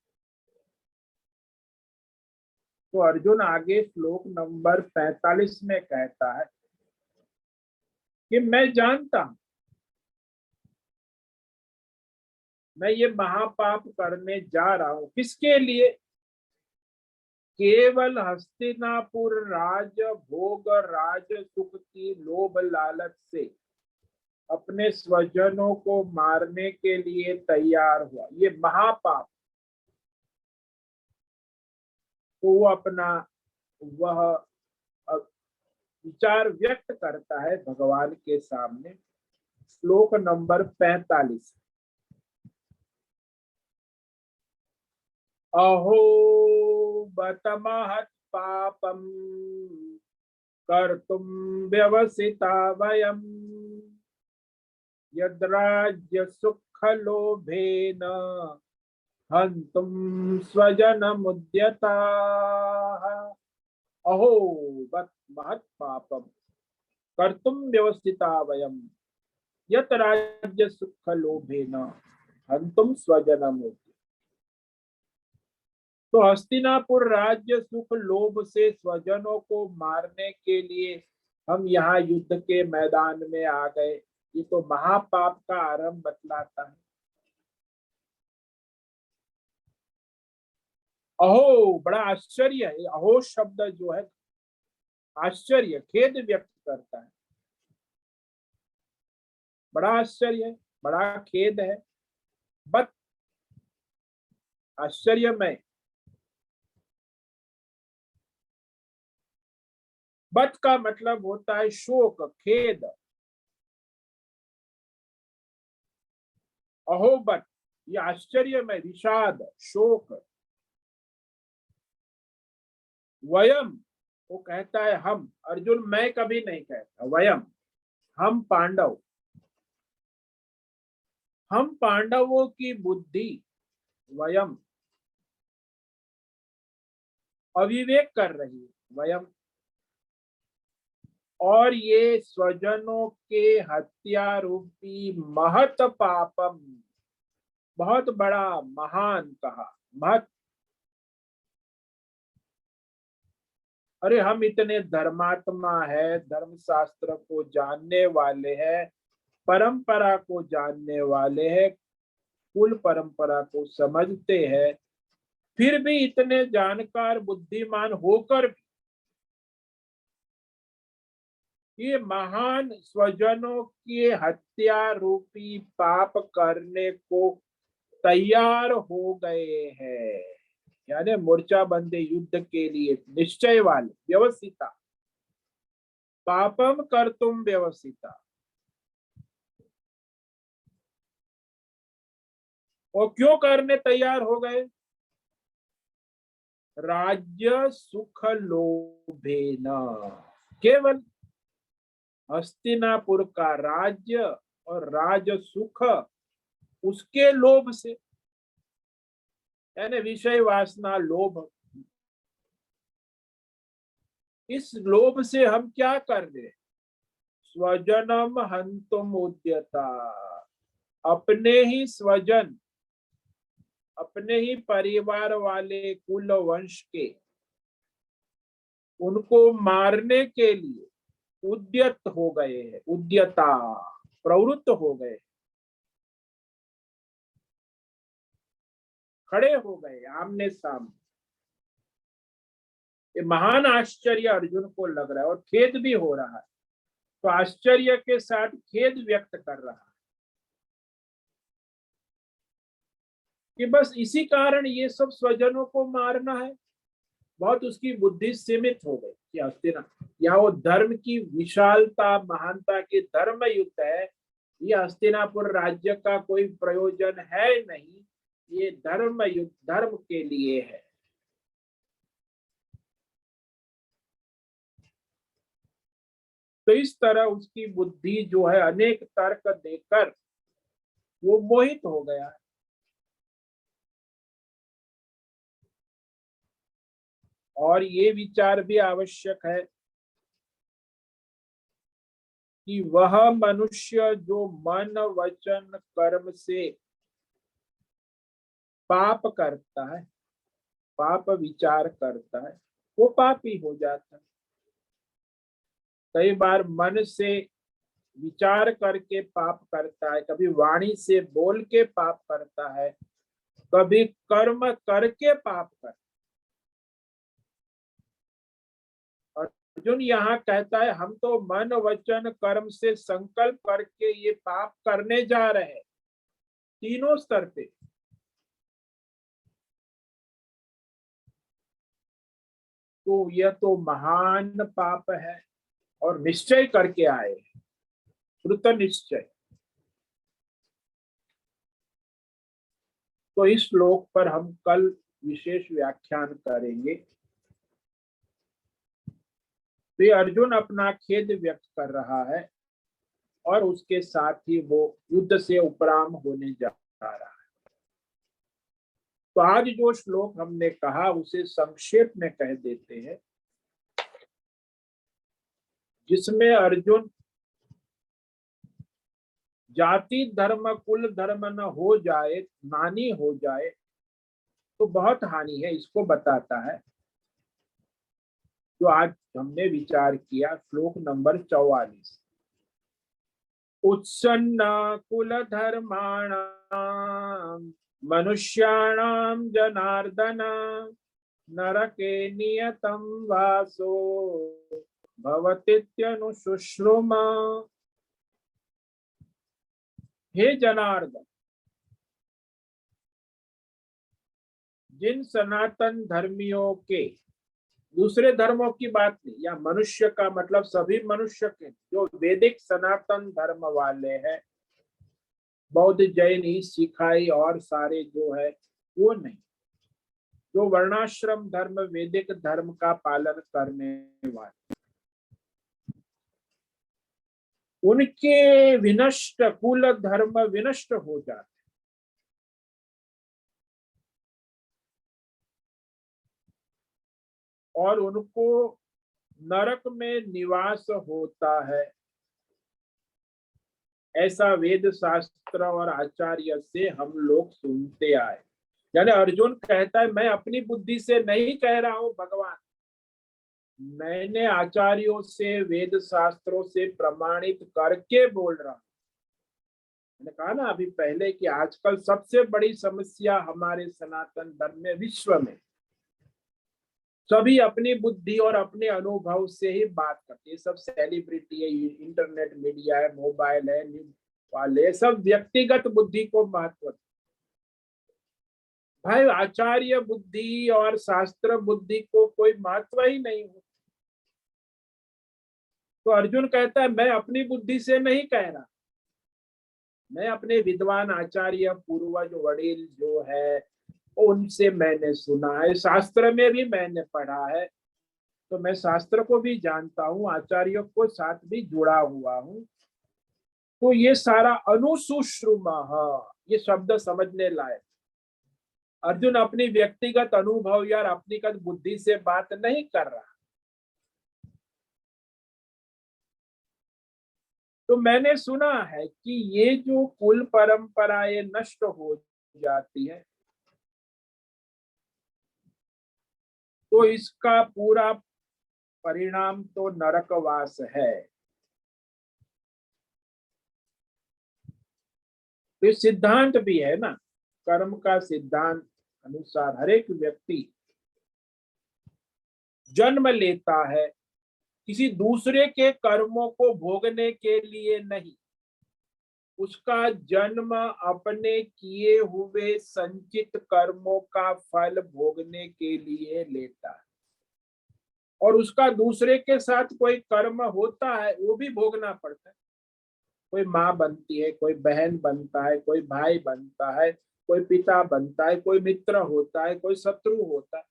तो अर्जुन आगे श्लोक नंबर 45 में कहता है कि मैं जानता हूं, मैं ये महापाप करने जा रहा हूं। किसके लिए? केवल हस्तिनापुर राज भोग, राज सुख की लोभ लालच से अपने स्वजनों को मारने के लिए तैयार हुआ, ये महापाप। तो वो अपना वह विचार व्यक्त करता है भगवान के सामने। श्लोक नंबर 45। अहो बत महत् पापम कर्तुम व्यवसिता वयम् यद्राज्य सुख लोभेन हन्तुं स्वजनमुद्यताः अहो बत महत् पापम कर्तुं व्यवस्थिता वयम् यत राज्य सुख लोभेन हन्तुं स्वजनमुद्यताः। तो हस्तिनापुर राज्य सुख लोभ से स्वजनों को मारने के लिए हम यहाँ युद्ध के मैदान में आ गए, ये तो महापाप का आरंभ बतलाता है। अहो, बड़ा आश्चर्य है। अहो शब्द जो है आश्चर्य, खेद व्यक्त करता है। बड़ा आश्चर्य है, बड़ा खेद है, बत आश्चर्यमय। बत का मतलब होता है शोक, खेद। अहो बत, ये आश्चर्यमय, विषाद, शोक। वयम, वो कहता है हम। अर्जुन मैं कभी नहीं कहता, वयम, हम पांडव। हम पांडवों की बुद्धि, वयम, अविवेक कर रही है, वयम। और ये स्वजनों के हत्या रूपी महत पापम, बहुत बड़ा, महान कहा, महत। अरे हम इतने धर्मात्मा है, धर्म शास्त्र को जानने वाले हैं, परंपरा को जानने वाले हैं, कुल परंपरा को समझते हैं, फिर भी इतने जानकार बुद्धिमान होकर भी ये महान स्वजनों की हत्या रूपी पाप करने को तैयार हो गए हैं। यानी मोर्चा बंदे युद्ध के लिए निश्चय वाले, व्यवस्थिता, पापम कर्तुम व्यवस्थिता। और क्यों करने तैयार हो गए? राज्य सुख लोभेन, केवल हस्तिनापुर का राज्य और राज सुख, उसके लोभ से, यानी विषय वासना, लोभ। इस लोभ से हम क्या कर रहे? स्वजनम हंतुम उद्यता, अपने ही स्वजन, अपने ही परिवार वाले कुल वंश के, उनको मारने के लिए उद्यत हो गए हैं। उद्यता, प्रवृत्त हो गए, खड़े हो गए आमने सामने। ये महान आश्चर्य अर्जुन को लग रहा है और खेद भी हो रहा है। तो आश्चर्य के साथ खेद व्यक्त कर रहा है कि बस इसी कारण ये सब स्वजनों को मारना है। बहुत उसकी बुद्धि सीमित हो गई कि हस्तिना, यहाँ वो धर्म की विशालता, महानता की धर्म युद्ध है, ये हस्तिनापुर राज्य का कोई प्रयोजन है नहीं, ये धर्म युद्ध, धर्म के लिए है। तो इस तरह उसकी बुद्धि जो है अनेक तर्क देकर वो मोहित हो गया है। और ये विचार भी आवश्यक है कि वह मनुष्य जो मन वचन कर्म से पाप करता है, पाप विचार करता है, वो पापी हो जाता है। कई बार मन से विचार करके पाप करता है, कभी वाणी से बोल के पाप करता है, कभी कर्म करके पाप करता है। अर्जुन यहाँ कहता है हम तो मन वचन कर्म से संकल्प करके ये पाप करने जा रहे हैं, तीनों स्तर पे। तो यह तो महान पाप है और निश्चय करके आए, कृत निश्चय। तो इस श्लोक पर हम कल विशेष व्याख्यान करेंगे। तो ये अर्जुन अपना खेद व्यक्त कर रहा है और उसके साथ ही वो युद्ध से उपराम होने जा रहा है। तो आज जो श्लोक हमने कहा उसे संक्षेप में कह देते हैं, जिसमें अर्जुन जाति धर्म कुल धर्म न हो जाए, नानी हो जाए तो बहुत हानि है, इसको बताता है। जो आज हमने विचार किया, श्लोक नंबर 44। उत्सन्न कुल धर्माणाम मनुष्याणाम जनार्दन, नरके नियतम वासो भवतीत्यनुशुश्रुमा। हे जनार्दन, जिन सनातन धर्मियों के, दूसरे धर्मों की बात नहीं, या मनुष्य का मतलब सभी मनुष्य के, जो वैदिक सनातन धर्म वाले हैं, बौद्ध जैन सिखाई और सारे जो है वो नहीं, जो वर्णाश्रम धर्म वैदिक धर्म का पालन करने वाले, उनके विनष्ट कुल धर्म विनष्ट हो जाते, और उनको नरक में निवास होता है, ऐसा वेद शास्त्र और आचार्य से हम लोग सुनते आए। यानी अर्जुन कहता है मैं अपनी बुद्धि से नहीं कह रहा हूं भगवान, मैंने आचार्यों से वेद शास्त्रों से प्रमाणित करके बोल रहा हूं। मैंने कहा ना अभी पहले कि आजकल सबसे बड़ी समस्या हमारे सनातन धर्म में, विश्व में सभी अपनी बुद्धि और अपने अनुभव से ही बात करते हैं। सब सेलिब्रिटी है, इंटरनेट मीडिया है, मोबाइल है, न्यूज वाले, सब व्यक्तिगत बुद्धि को महत्व। भाई आचार्य बुद्धि और शास्त्र बुद्धि को कोई महत्व ही नहीं हो। तो अर्जुन कहता है मैं अपनी बुद्धि से नहीं कह रहा, मैं अपने विद्वान आचार्य पूर्वज वडील जो है उनसे मैंने सुना है, शास्त्र में भी मैंने पढ़ा है, तो मैं शास्त्र को भी जानता हूँ, आचार्यों को साथ भी जुड़ा हुआ हूँ। तो ये सारा अनुसुश्रुमा, ये शब्द समझने लायक। अर्जुन अपनी व्यक्तिगत अनुभव या अपनी बुद्धि से बात नहीं कर रहा। तो मैंने सुना है कि ये जो कुल परंपराएं नष्ट हो जाती है, तो इसका पूरा परिणाम तो नरकवास है। तो सिद्धांत भी है ना, कर्म का सिद्धांत अनुसार हर एक व्यक्ति जन्म लेता है किसी दूसरे के कर्मों को भोगने के लिए नहीं, उसका जन्म अपने किए हुए संचित कर्मों का फल भोगने के लिए लेता है। और उसका दूसरे के साथ कोई कर्म होता है वो भी भोगना पड़ता है। कोई माँ बनती है, कोई बहन बनता है, कोई भाई बनता है, कोई पिता बनता है, कोई मित्र होता है, कोई शत्रु होता है,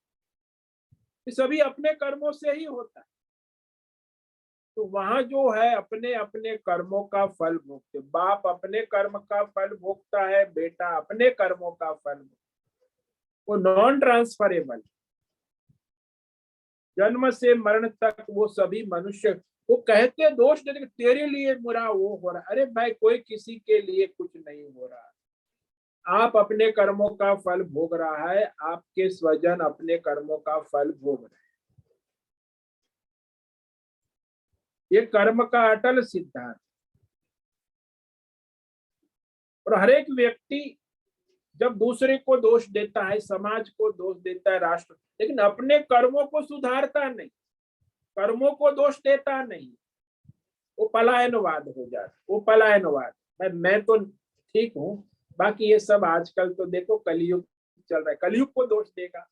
ये सभी अपने कर्मों से ही होता है। तो वहां जो है अपने अपने कर्मों का फल भोगते, बाप अपने कर्म का फल भोगता है, बेटा अपने कर्मों का फल, वो नॉन ट्रांसफरेबल। जन्म से मरण तक वो सभी मनुष्य, वो कहते दोष देते तेरे लिए बुरा वो हो रहा, अरे भाई कोई किसी के लिए कुछ नहीं हो रहा, आप अपने कर्मों का फल भोग रहा है, आपके स्वजन अपने कर्मों का फल भोग रहे हैं। ये कर्म का अटल सिद्धांत। और हर एक व्यक्ति जब दूसरे को दोष देता है, समाज को दोष देता है, राष्ट्र, लेकिन अपने कर्मों को सुधारता नहीं, कर्मों को दोष देता नहीं, वो पलायनवाद हो जाता, वो पलायनवाद। मैं तो ठीक हूँ, बाकी ये सब आजकल तो देखो कलयुग चल रहा है, कलयुग को दोष देगा,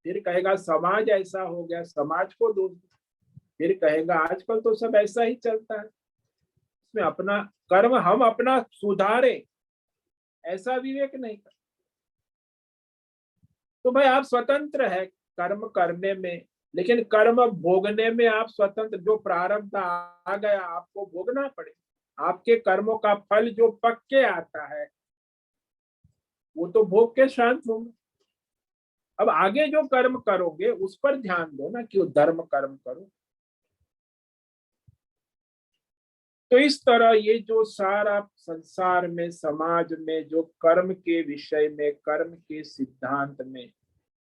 फिर कहेगा समाज ऐसा हो गया, समाज को दोष, फिर कहेगा आजकल तो सब ऐसा ही चलता है। इसमें अपना कर्म हम अपना सुधारे, ऐसा विवेक नहीं कर। तो भाई आप स्वतंत्र है कर्म करने में, लेकिन कर्म भोगने में आप स्वतंत्र, जो प्रारब्ध आ गया आपको भोगना पड़े। आपके कर्मों का फल जो पक के आता है वो तो भोग के शांत होंगे। अब आगे जो कर्म करोगे उस पर ध्यान दो ना कि वो धर्म कर्म करो। तो इस तरह ये जो सारा संसार में, समाज में जो कर्म के विषय में, कर्म के सिद्धांत में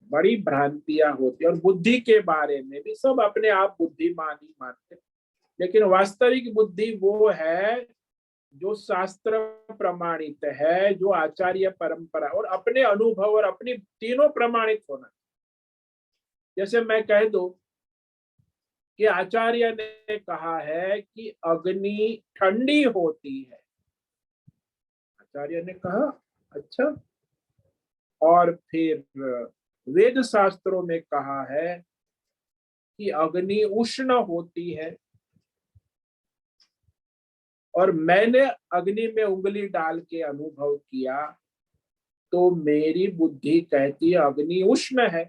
बड़ी भ्रांतियां होती है, और बुद्धि के बारे में भी सब अपने आप बुद्धिमान ही मानते, लेकिन वास्तविक बुद्धि वो है जो शास्त्र प्रमाणित है, जो आचार्य परंपरा और अपने अनुभव और अपनी तीनों प्रमाणित होना। जैसे मैं कह दूं कि आचार्य ने कहा है कि अग्नि ठंडी होती है, आचार्य ने कहा, अच्छा। और फिर वेद शास्त्रों में कहा है कि अग्नि उष्ण होती है, और मैंने अग्नि में उंगली डाल के अनुभव किया तो मेरी बुद्धि कहती है अग्नि उष्ण है।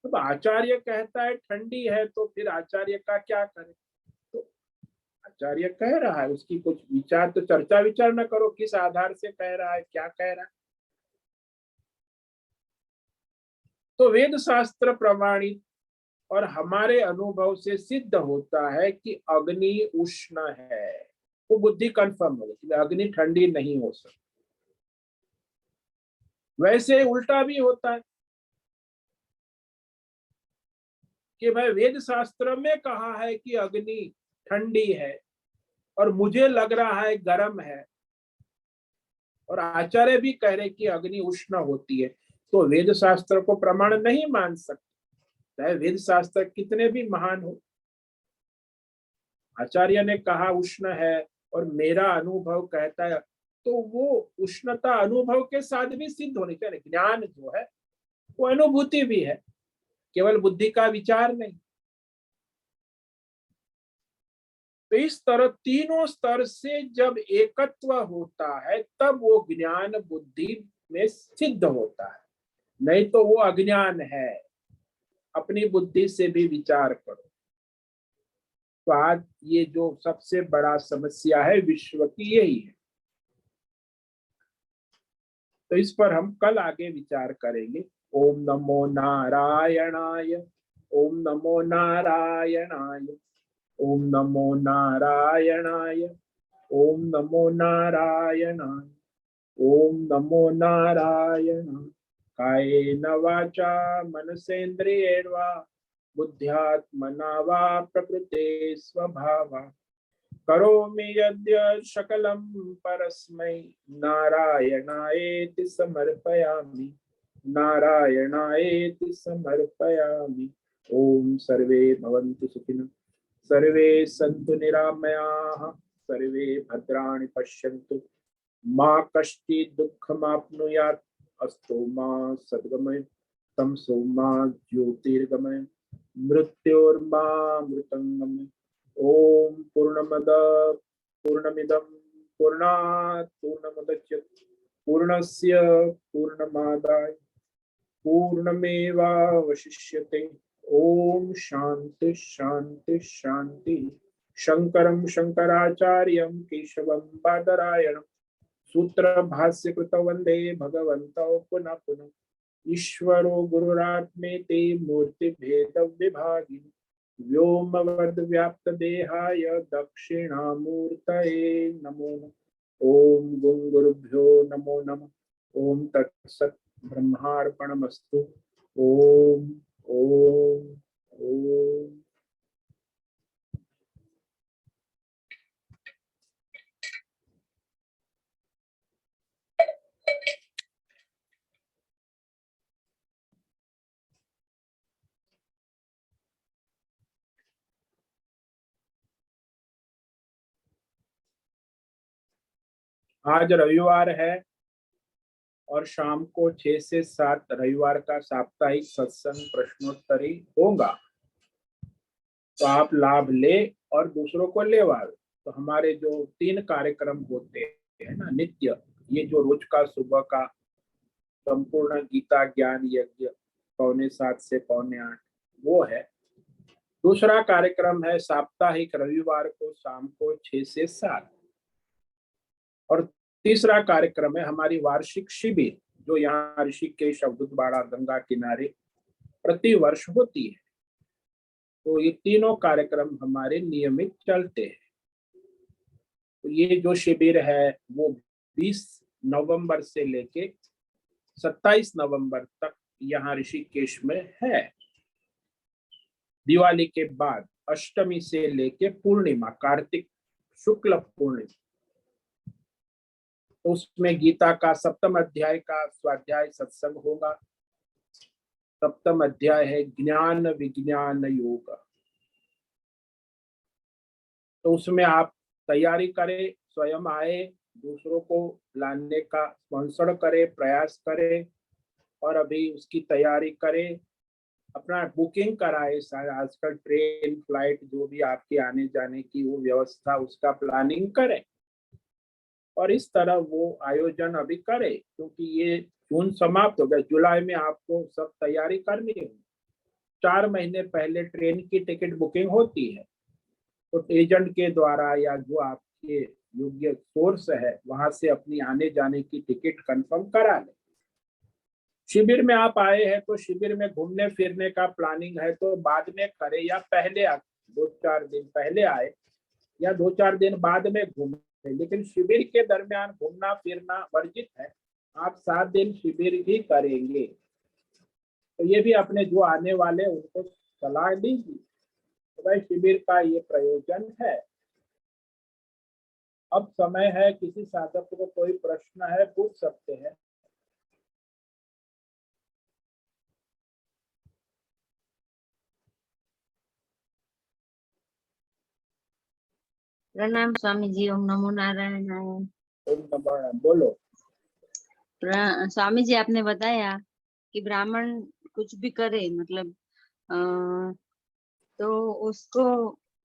तो आचार्य कहता है ठंडी है, तो फिर आचार्य का क्या करें? तो आचार्य कह रहा है, उसकी कुछ विचार, तो चर्चा विचार न करो किस आधार से कह रहा है, क्या कह रहा है। तो वेद शास्त्र प्रमाणित और हमारे अनुभव से सिद्ध होता है कि अग्नि उष्ण है, वो बुद्धि कंफर्म हो गई, अग्नि ठंडी नहीं हो सकती। वैसे उल्टा भी होता है कि भाई वेद शास्त्र में कहा है कि अग्नि ठंडी है और मुझे लग रहा है गर्म है, और आचार्य भी कह रहे कि अग्नि उष्ण होती है, तो वेद शास्त्र को प्रमाण नहीं मान सकते, चाहे वेद शास्त्र कितने भी महान हो। आचार्य ने कहा उष्ण है और मेरा अनुभव कहता है, तो वो उष्णता अनुभव के साथ भी सिद्ध होनी चाहिए। ज्ञान जो है वो अनुभूति भी है, केवल बुद्धि का विचार नहीं। तो इस तरह तीनों स्तर से जब एकत्व होता है तब वो ज्ञान बुद्धि में सिद्ध होता है, नहीं तो वो अज्ञान है। अपनी बुद्धि से भी विचार करो। तो आज ये जो सबसे बड़ा समस्या है विश्व की यही है। तो इस पर हम कल आगे विचार करेंगे। ओम नमो नारायणाय, ओम नमो नारायणाय, ओम नमो नारायणाय, ओम नमो नारायणाय, ओम नमो नारायणाय। कायेन वाचा मनसेन्द्रियेण वा बुद्ध्यात्मना वा प्रकृते स्वभावात् करोमि यद्यत् सकलं परस्मै नारायणायेति समर्पयामि, नारायणायेति समर्पयामि। ओम सर्वे भवन्तु सुखिनः, सर्वे सन्तु निरामयाः, सर्वे भद्राणि पश्यन्तु, मा कश्चित् दुःखमाप्नुयात्, अस्तु मा सद्गमय, तमसो मा ज्योतिर्गमय, मृत्योर्मा मृतंगमय। ओम पूर्णमद पूर्णमिदं पूर्णात् पूर्णमुदच्यते पूर्णस्य पूर्णमादाय पूर्णमेवावशिष्यते। ओम शांति शांति शांति। शंकरं शंकराचार्यं केशवं बादरायणं सूत्र भाष्य कृतौ वंदे भगवन्तौ पुनः पुनः। ईश्वरो गुरुरात्मेति मूर्ति भेद विभागिनि व्योमवद् व्याप्त देहाय दक्षिणामूर्तये नमो नमः। ओम गुरुभ्यो नमो नमः। ओम तत्सत् ब्रह्मार्पणमस्तु। ओम ओम ओम। आज रविवार है और शाम को 6 से 7 रविवार का साप्ताहिक सत्संग प्रश्नोत्तरी होगा, तो आप लाभ ले और दूसरों को लेवा। तो हमारे जो 3 कार्यक्रम होते हैं ना नित्य, ये जो रोज का सुबह का संपूर्ण गीता ज्ञान यज्ञ 7:45 से 7:45 वो है। दूसरा कार्यक्रम है साप्ताहिक रविवार को शाम को 6 से 7, और तीसरा कार्यक्रम है हमारी वार्षिक शिविर जो यहाँ ऋषिकेश अवधूतवाड़ा गंगा किनारे प्रतिवर्ष होती है। तो ये तीनों कार्यक्रम हमारे नियमित चलते हैं। तो ये जो शिविर है वो 20 नवंबर से लेके 27 नवंबर तक यहाँ ऋषिकेश में है। दिवाली के बाद अष्टमी से लेके पूर्णिमा, कार्तिक शुक्ल पूर्णिमा, तो उसमें गीता का 7वें अध्याय का स्वाध्याय सत्संग होगा। 7वां अध्याय है ज्ञान विज्ञान योग। तो उसमें आप तैयारी करें, स्वयं आए, दूसरों को लाने का स्पॉन्सर करें, प्रयास करें और अभी उसकी तैयारी करें। अपना बुकिंग कराए, आजकल ट्रेन फ्लाइट जो भी आपके आने जाने की वो व्यवस्था, उसका प्लानिंग करें और इस तरह वो आयोजन अभी करें, क्योंकि ये जून समाप्त हो गया, जुलाई में आपको सब तैयारी करनी है। 4 महीने पहले ट्रेन की टिकट बुकिंग होती है, तो एजेंट के द्वारा या जो आपके योग्य सोर्स है वहां से अपनी आने जाने की टिकट कंफर्म करा लें। शिविर में आप आए हैं तो शिविर में घूमने फिरने का प्लानिंग है तो बाद में करें, या पहले 2-4 दिन पहले आए या 2-4 दिन बाद में घूमें, लेकिन शिविर के दरमियान घूमना फिरना वर्जित है। आप 7 दिन शिविर ही करेंगे। तो ये भी अपने जो आने वाले उनको सलाह दीजिए, तो भाई शिविर का ये प्रयोजन है। अब समय है, किसी साधक को कोई प्रश्न है पूछ सकते हैं। प्रणाम स्वामी जी, ओम नमो नारायण। बोलो। स्वामी जी, आपने बताया कि ब्राह्मण कुछ भी करे, मतलब तो उसको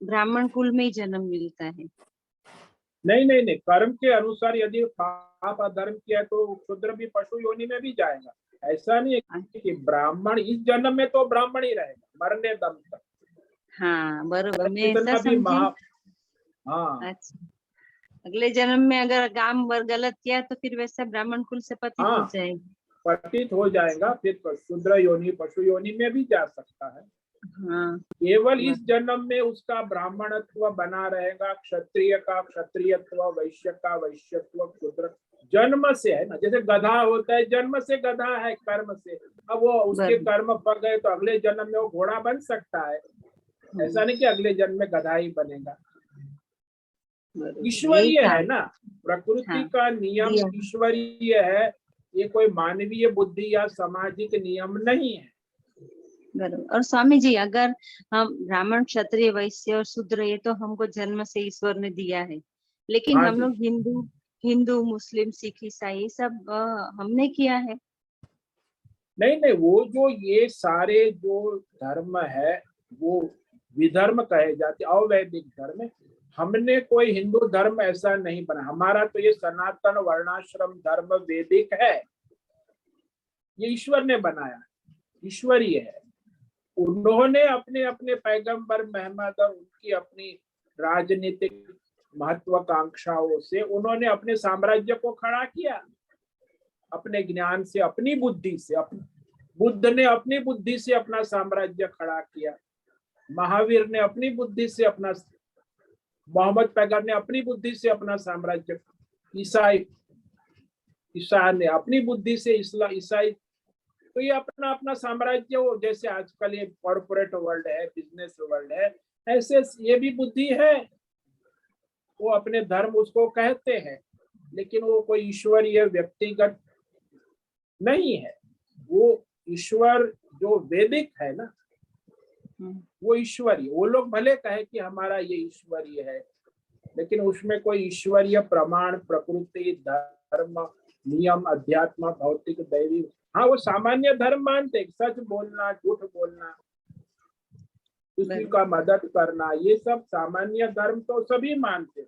ब्राह्मण कुल में ही जन्म मिलता है। नहीं नहीं नहीं, कर्म के अनुसार यदि पाप अधर्म किया तो क्षुद्र भी पशु योनि में भी जाएगा। ऐसा नहीं है कि ब्राह्मण इस जन्म में तो ब्राह्मण ही रहेगा मरने दम तक। हाँ बरोबर, मैं ऐसा कितना भी समझी। हाँ अच्छा, अगले जन्म में अगर काम वर गलत किया तो फिर वैसा ब्राह्मण कुल से पतित हो हाँ जाएगी। पतित हो जाएगा, फिर शूद्र योनि पशु योनि में भी जा सकता है। हाँ, केवल इस जन्म में उसका ब्राह्मणत्व बना रहेगा, क्षत्रिय का क्षत्रियत्व, वैश्य का वैश्यत्व, शूद्र जन्म से है ना। जैसे गधा होता है, जन्म से गधा है कर्म से। अब वो उसके कर्म पक गए तो अगले जन्म में वो घोड़ा बन सकता है। ऐसा नहीं कि अगले जन्म में गधा ही बनेगा। ईश्वरीय है ना, प्रकृति का नियम ईश्वरीय है, ये कोई मानवीय बुद्धि या सामाजिक नियम नहीं है। बराबर। और स्वामी जी, अगर हम ब्राह्मण क्षत्रिय वैश्य और शूद्र, ये तो हमको जन्म से ईश्वर ने दिया है, लेकिन हाँ हम लोग हिंदू मुस्लिम सिख ईसाई सब हमने किया है। नहीं नहीं, वो जो ये सारे जो धर्म है वो विधर्म कहे जाते, अवैदिक धर्म। हमने कोई हिंदू धर्म ऐसा नहीं बना, हमारा तो ये सनातन वर्णाश्रम धर्म वैदिक है, ये ईश्वर ने बनाया, ईश्वरीय है। उन्होंने अपने अपने पैगंबर मोहम्मद और उनकी अपनी राजनीतिक महत्वाकांक्षाओं से उन्होंने अपने साम्राज्य को खड़ा किया, अपने ज्ञान से, अपनी बुद्धि से। बुद्ध ने अपनी बुद्धि से अपना साम्राज्य खड़ा किया, महावीर ने अपनी बुद्धि से अपना, मोहम्मद पैगंबर ने अपनी बुद्धि से अपना साम्राज्य, ईसा ने अपनी बुद्धि से, ईसाई तो ये अपना अपना साम्राज्य। वो जैसे आजकल ये कॉर्पोरेट वर्ल्ड है, बिजनेस वर्ल्ड है, ऐसे ये भी बुद्धि है, वो अपने धर्म उसको कहते हैं, लेकिन वो कोई ईश्वरीय व्यक्तिगत नहीं है। वो ईश्वर जो वैदिक है ना, वो ईश्वरीय। वो लोग भले कहे कि हमारा ये ईश्वरीय है, लेकिन उसमें कोई ईश्वरीय प्रमाण, प्रकृति, धर्म, नियम, अध्यात्म, भौतिक, दैवी, हाँ वो सामान्य धर्म मानते, सच बोलना, झूठ बोलना, किसी का मदद करना, ये सब सामान्य धर्म तो सभी मानते।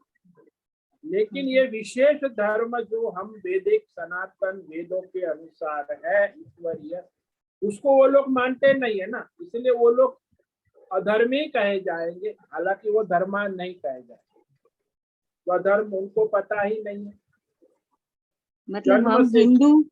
लेकिन ये विशेष धर्म जो हम वैदिक सनातन वेदों के अनुसार है ईश्वरीय, उसको वो लोग मानते नहीं है ना, इसलिए वो लोग अधर्मी कहे जाएंगे, हालांकि वो धर्मान नहीं कहे जाएंगे, तो धर्म उनको पता ही नहीं है। मतलब हम हिंदू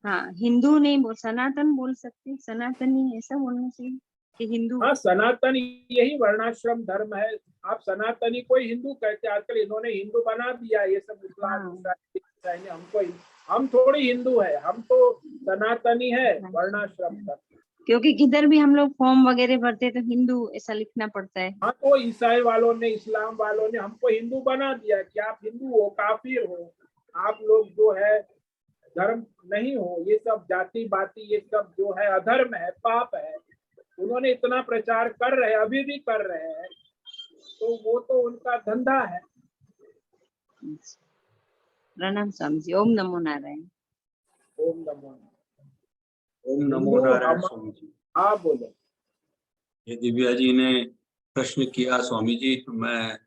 हाँ, हिंदू नहीं बोल, सनातन बोल सकते, सनातनी ऐसा बोलना चाहिए कि हिंदू। हाँ, सनातन यही वर्णाश्रम धर्म है। आप सनातनी को ही हिंदू कहते हैं। आजकल इन्होंने हिंदू बना दिया, ये सब इस्लाम हाँ। ईसाई हमको। हम थोड़ी हिंदू है, हम तो सनातनी है, वर्णाश्रम धर्म। क्योंकि किधर भी हम लोग फॉर्म वगैरह भरते तो हिंदू ऐसा लिखना पड़ता है। हाँ, तो ईसाई वालों ने, इस्लाम वालों ने हमको हिंदू बना दिया कि आप हिंदू हो, काफिर हो, आप लोग जो है धर्म नहीं हो, ये सब जाति बाती, ये सब जो है अधर्म है, पाप है। उन्होंने इतना प्रचार कर रहे हैं, अभी भी कर रहे हैं, तो वो तो उनका धंधा है। प्रणाम स्वामी जी, ओम नमो नारायण। ओम नमो नारायण। ओम नमो हिंदू नारायण हम, स्वामी जी। हाँ बोलो। ये दिव्या जी ने प्रश्न किया स्वामी जी, तो मैं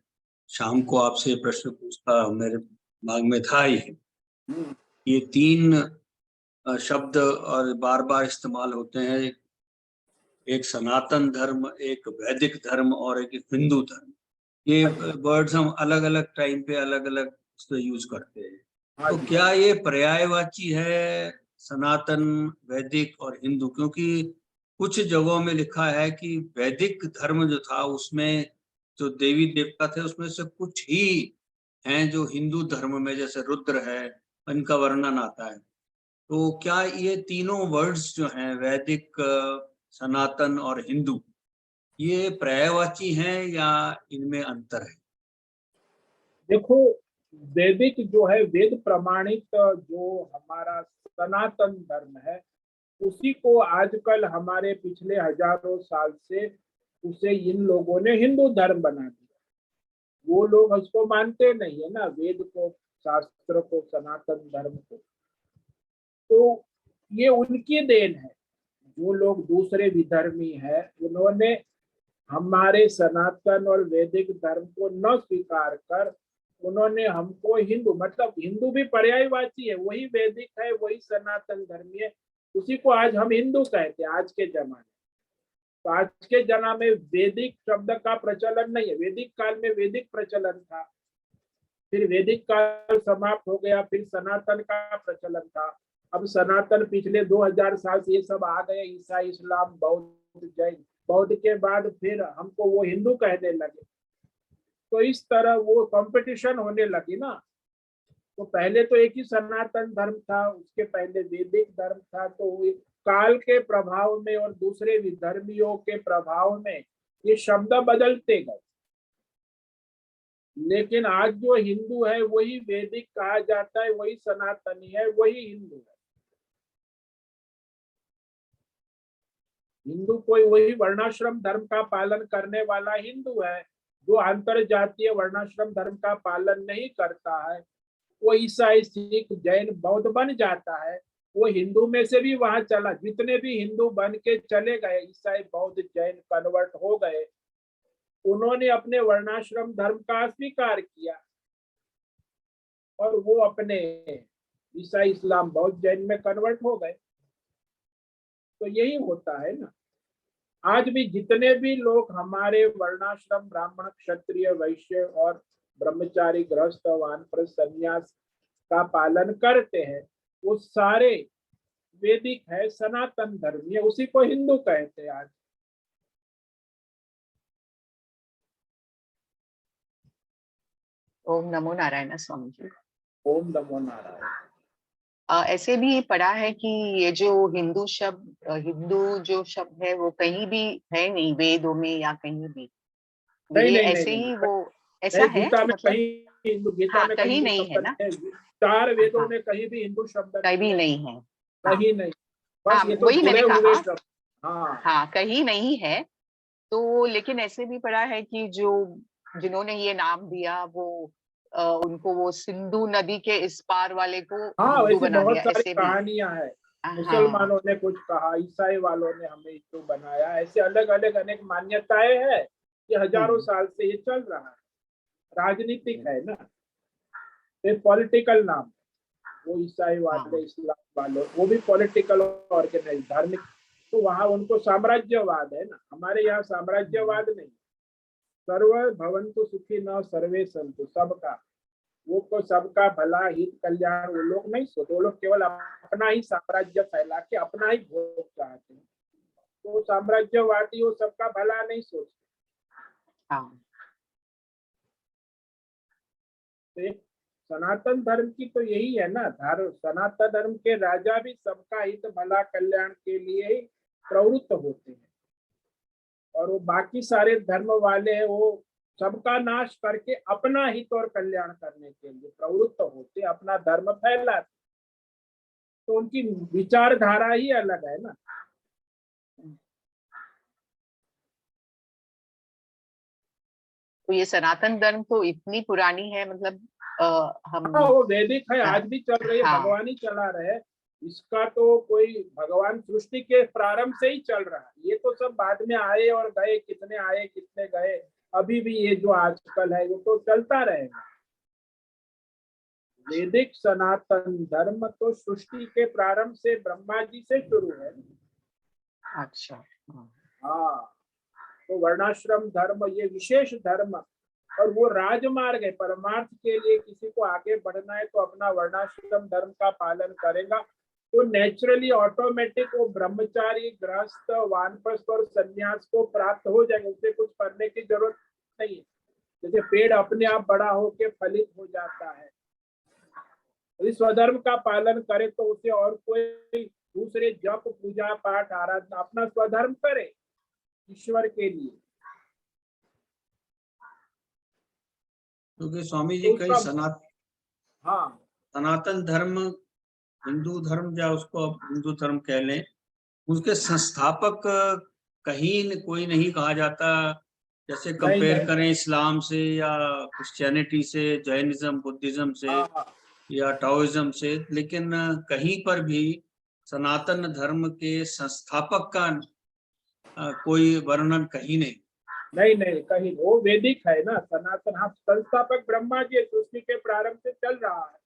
शाम को आपसे प्रश्न पूछता, मेरे दिमाग में था ही। हम्म, ये तीन शब्द और बार बार इस्तेमाल होते हैं, एक सनातन धर्म, एक वैदिक धर्म और एक हिंदू धर्म। ये अच्छा। वर्ड्स हम अलग अलग टाइम पे अलग अलग यूज करते हैं। हाँ तो जी। क्या ये पर्यायवाची है, सनातन, वैदिक और हिंदू? क्योंकि कुछ जगहों में लिखा है कि वैदिक धर्म जो था उसमें जो देवी देवता थे उसमें से कुछ ही हैं जो हिंदू धर्म में, जैसे रुद्र है, इनका वर्णन आता है। तो क्या ये तीनों वर्ड्स जो हैं, वैदिक, सनातन और हिंदू, ये पर्यायवाची हैं या इनमें अंतर है? देखो, वैदिक जो है, वेद प्रमाणित जो हमारा सनातन धर्म है, उसी को आजकल हमारे पिछले हजारों साल से उसे इन लोगों ने हिंदू धर्म बना दिया। वो लोग उसको मानते नहीं है ना, वेद को, शास्त्र को, सनातन धर्म को। तो ये उनकी देन है। जो लोग दूसरे विधर्मी है, उन्होंने हमारे सनातन और वैदिक धर्म को न स्वीकार कर, उन्होंने हमको हिंदू, मतलब हिंदू भी पर्यायवाची है, वही वैदिक है, वही सनातन धर्मी है, उसी को आज हम हिंदू कहते हैं आज के जमाने। तो आज के जमाने में वैदिक शब्द का प्रचलन नहीं है। वैदिक काल में वैदिक प्रचलन था, फिर वैदिक काल समाप्त हो गया, फिर सनातन का प्रचलन था। अब सनातन पिछले 2000 साल से ये सब आ गए, ईसाई, इस्लाम, बौद्ध, जैन। बौद्ध के बाद फिर हमको वो हिंदू कहने लगे। तो इस तरह वो कंपटीशन होने लगी ना। तो पहले तो एक ही सनातन धर्म था, उसके पहले वैदिक धर्म था। तो काल के प्रभाव में और दूसरे विधर्मियों के प्रभाव में ये शब्द बदलते गए। लेकिन आज जो हिंदू है वही वैदिक कहा जाता है, वही सनातनी है, वही हिंदू है। हिंदू कोई वही वर्णाश्रम धर्म का पालन करने वाला हिंदू है। जो अंतर जातीय वर्णाश्रम धर्म का पालन नहीं करता है, वो ईसाई, सिख, जैन, बौद्ध बन जाता है। वो हिंदू में से भी वहां चला, जितने भी हिंदू बन के चले गए, ईसाई, बौद्ध, जैन कन्वर्ट हो गए, उन्होंने अपने वर्णाश्रम धर्म का अस्वीकार किया और वो अपने ईसाई, इस्लाम, बौद्ध, जैन में कन्वर्ट हो गए। तो यही होता है ना। आज भी जितने भी लोग हमारे वर्णाश्रम, ब्राह्मण, क्षत्रिय, वैश्य और ब्रह्मचारी, गृहस्थ, वानप्रस्थ, संन्यास का पालन करते हैं, वो सारे वैदिक है, सनातन धर्मी है, उसी को हिंदू कहते हैं आज। ओम नमो नारायण स्वामी जी। ओम नमो नारायण। ऐसे भी पढ़ा है कि ये जो हिंदू शब्द, हिंदू जो शब्द है वो कहीं भी है नहीं, वेदों में या कहीं भी। नहीं ये नहीं नहीं ऐसे नहीं, ही वो ऐसा नहीं, है गीता में मतलब। कहीं, हिंदू गीता हाँ, में कहीं कहीं हिंदू नहीं शब्द है ना। नहीं है। 4 वेदों हाँ, में कहीं भी हिंदू शब्द कहीं नहीं भी है। नहीं है। हाँ कहीं नहीं। बस हाँ, ये तो वही जुड़े मैंने हुए कहा। शब्द। हाँ हाँ, कहीं नहीं है। तो लेकिन ऐसे भी पढ़ा है कि जो जिन्होंने ये नाम दिया वो उनको वो सिंधु नदी के इस पार वाले को हाँ, हिंदू वैसे बना बहुत दिया, सारी ऐसे भी। कहानियां हैं। हाँ। मुसलमानों ने कुछ कहा, ईसाई वालों ने हमें हिंदू बनाया, ऐसे अलग अलग अनेक मान्यताएं हैं। ये हजारों हम्म। साल से ये चल रहा है। राजनीतिक है ना, ये पॉलिटिकल नाम है। वो ईसाई वाले, हाँ। इस्लाम वाले, वो भी पॉलिटिकल ऑर्गेनाइज, धार्मिक। तो वहां उनको साम्राज्यवाद है ना, हमारे यहाँ साम्राज्यवाद नहीं। सर्व भवन्तु सुखी न सर्वे संतु, सबका। वो तो सबका भला हित कल्याण वो लोग नहीं सोचते, वो लोग केवल अपना ही साम्राज्य फैला के अपना ही भोग चाहते हैं। तो साम्राज्यवादी वो सबका भला नहीं सोचते। हाँ तो एक सनातन धर्म की तो यही है ना, सनातन धर्म के राजा भी सबका हित भला कल्याण के लिए ही प्रवृत्त होते हैं, और वो बाकी सारे धर्म वाले हैं वो सबका नाश करके अपना हित और कल्याण करने के लिए प्रवृत्त होते, अपना धर्म फैलाते। तो उनकी विचारधारा ही अलग है ना। तो ये सनातन धर्म तो इतनी पुरानी है, मतलब हम हाँ वो वैदिक है, आज भी चल रही है, हाँ। भगवान ही चला रहे हैं इसका। तो कोई भगवान सृष्टि के प्रारंभ से ही चल रहा है, ये तो सब बाद में आए और गए, कितने आए कितने गए। अभी भी ये जो आजकल है वो तो चलता रहेगा। वैदिक सनातन धर्म तो सृष्टि के प्रारंभ से ब्रह्मा जी से शुरू है। अच्छा हाँ, तो वर्णाश्रम धर्म ये विशेष धर्म, और वो राजमार्ग है। परमार्थ के लिए किसी को आगे बढ़ना है तो अपना वर्णाश्रम धर्म का पालन करेगा, तो नेचुरली ऑटोमेटिक वो ब्रह्मचारी, गृहस्थ, वानप्रस्थ और सन्यास को प्राप्त हो जाएगा। उसे कुछ करने की जरूरत नहीं है। जैसे पेड़ अपने आप बड़ा होके फलित हो जाता है, यदि स्वधर्म का पालन करे तो उसे और कोई दूसरे जप पूजा पाठ आराधना, अपना स्वधर्म करे ईश्वर के लिए। क्योंकि स्वामी जी तो कई उसका हाँ सनातन धर्म, हिंदू धर्म या उसको अब हिंदू धर्म कह लें, उसके संस्थापक कहीं कोई नहीं कहा जाता। जैसे कंपेयर नहीं। करें इस्लाम से या क्रिश्चियनिटी से, जैनिज्म, बुद्धिज्म से हाँ या टाओइज्म से, लेकिन कहीं पर भी सनातन धर्म के संस्थापक का कोई वर्णन कहीं नहीं। नहीं कहीं, वो वैदिक है ना सनातन। हाँ, संस्थापक ब्रह्मा जी सृष्टि के प्रारंभ से चल रहा है,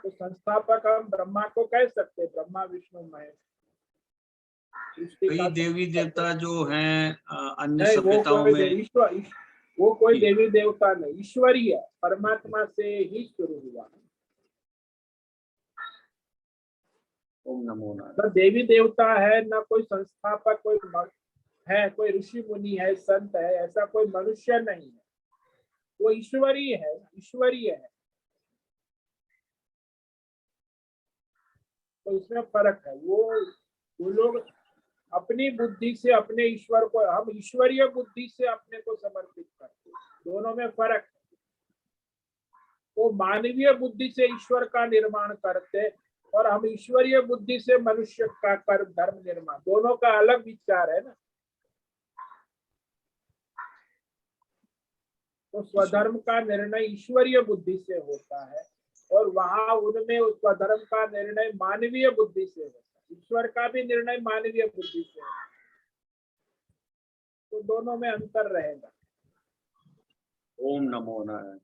तो संस्थापक हम ब्रह्मा को कह सकते हैं, ब्रह्मा विष्णु महेश। कई देवी देवता जो हैं अन्य नहीं, सभ्यताओं में, वो कोई देवी देवता नहीं, ईश्वरीय परमात्मा से ही शुरू हुआ। ओम नमो नारायण। न देवी देवता है, न कोई संस्थापक, कोई है, कोई ऋषि मुनि है, संत है, ऐसा कोई मनुष्य नहीं है। वो ईश्वरीय है, ईश्वरीय है। तो इसमें फर्क है। वो लोग अपनी बुद्धि से अपने ईश्वर को, हम ईश्वरीय बुद्धि से अपने को समर्पित करते हैं, दोनों में फर्क है। वो मानवीय बुद्धि से ईश्वर का निर्माण करते, और हम ईश्वरीय बुद्धि से मनुष्य का कर धर्म निर्माण, दोनों का अलग विचार है ना। तो स्वधर्म का निर्णय ईश्वरीय बुद्धि से होता है, और वहां उनमें उस स्वधर्म का निर्णय मानवीय बुद्धि से होता है। ईश्वर का भी निर्णय मानवीय बुद्धि से होता है, तो दोनों में अंतर रहेगा। ओम नमो नारायण।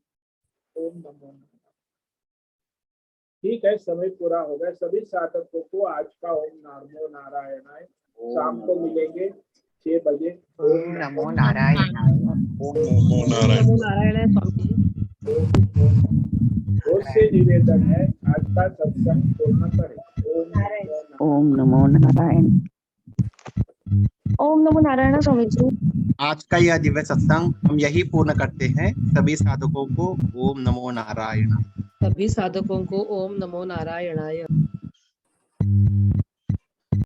ओम नमो नारायण। ठीक है, समय पूरा हो गया। सभी साधकों को आज का ओम नमो नारायणाय। शाम को मिलेंगे 6 बजे। ओम नमो नारायण। ओम नमो नारायण। नारायण स्वामी जी। बहुत से निवेदन है, आज का सत्संग पूर्ण करें। ओम नमो नारायण। ओम नमो नारायण स्वामी जी। आज का यह दिव्य सत्संग हम यही पूर्ण करते हैं। सभी साधकों को ओम नमो नारायण। सभी साधकों को ओम नमो नारायणाय।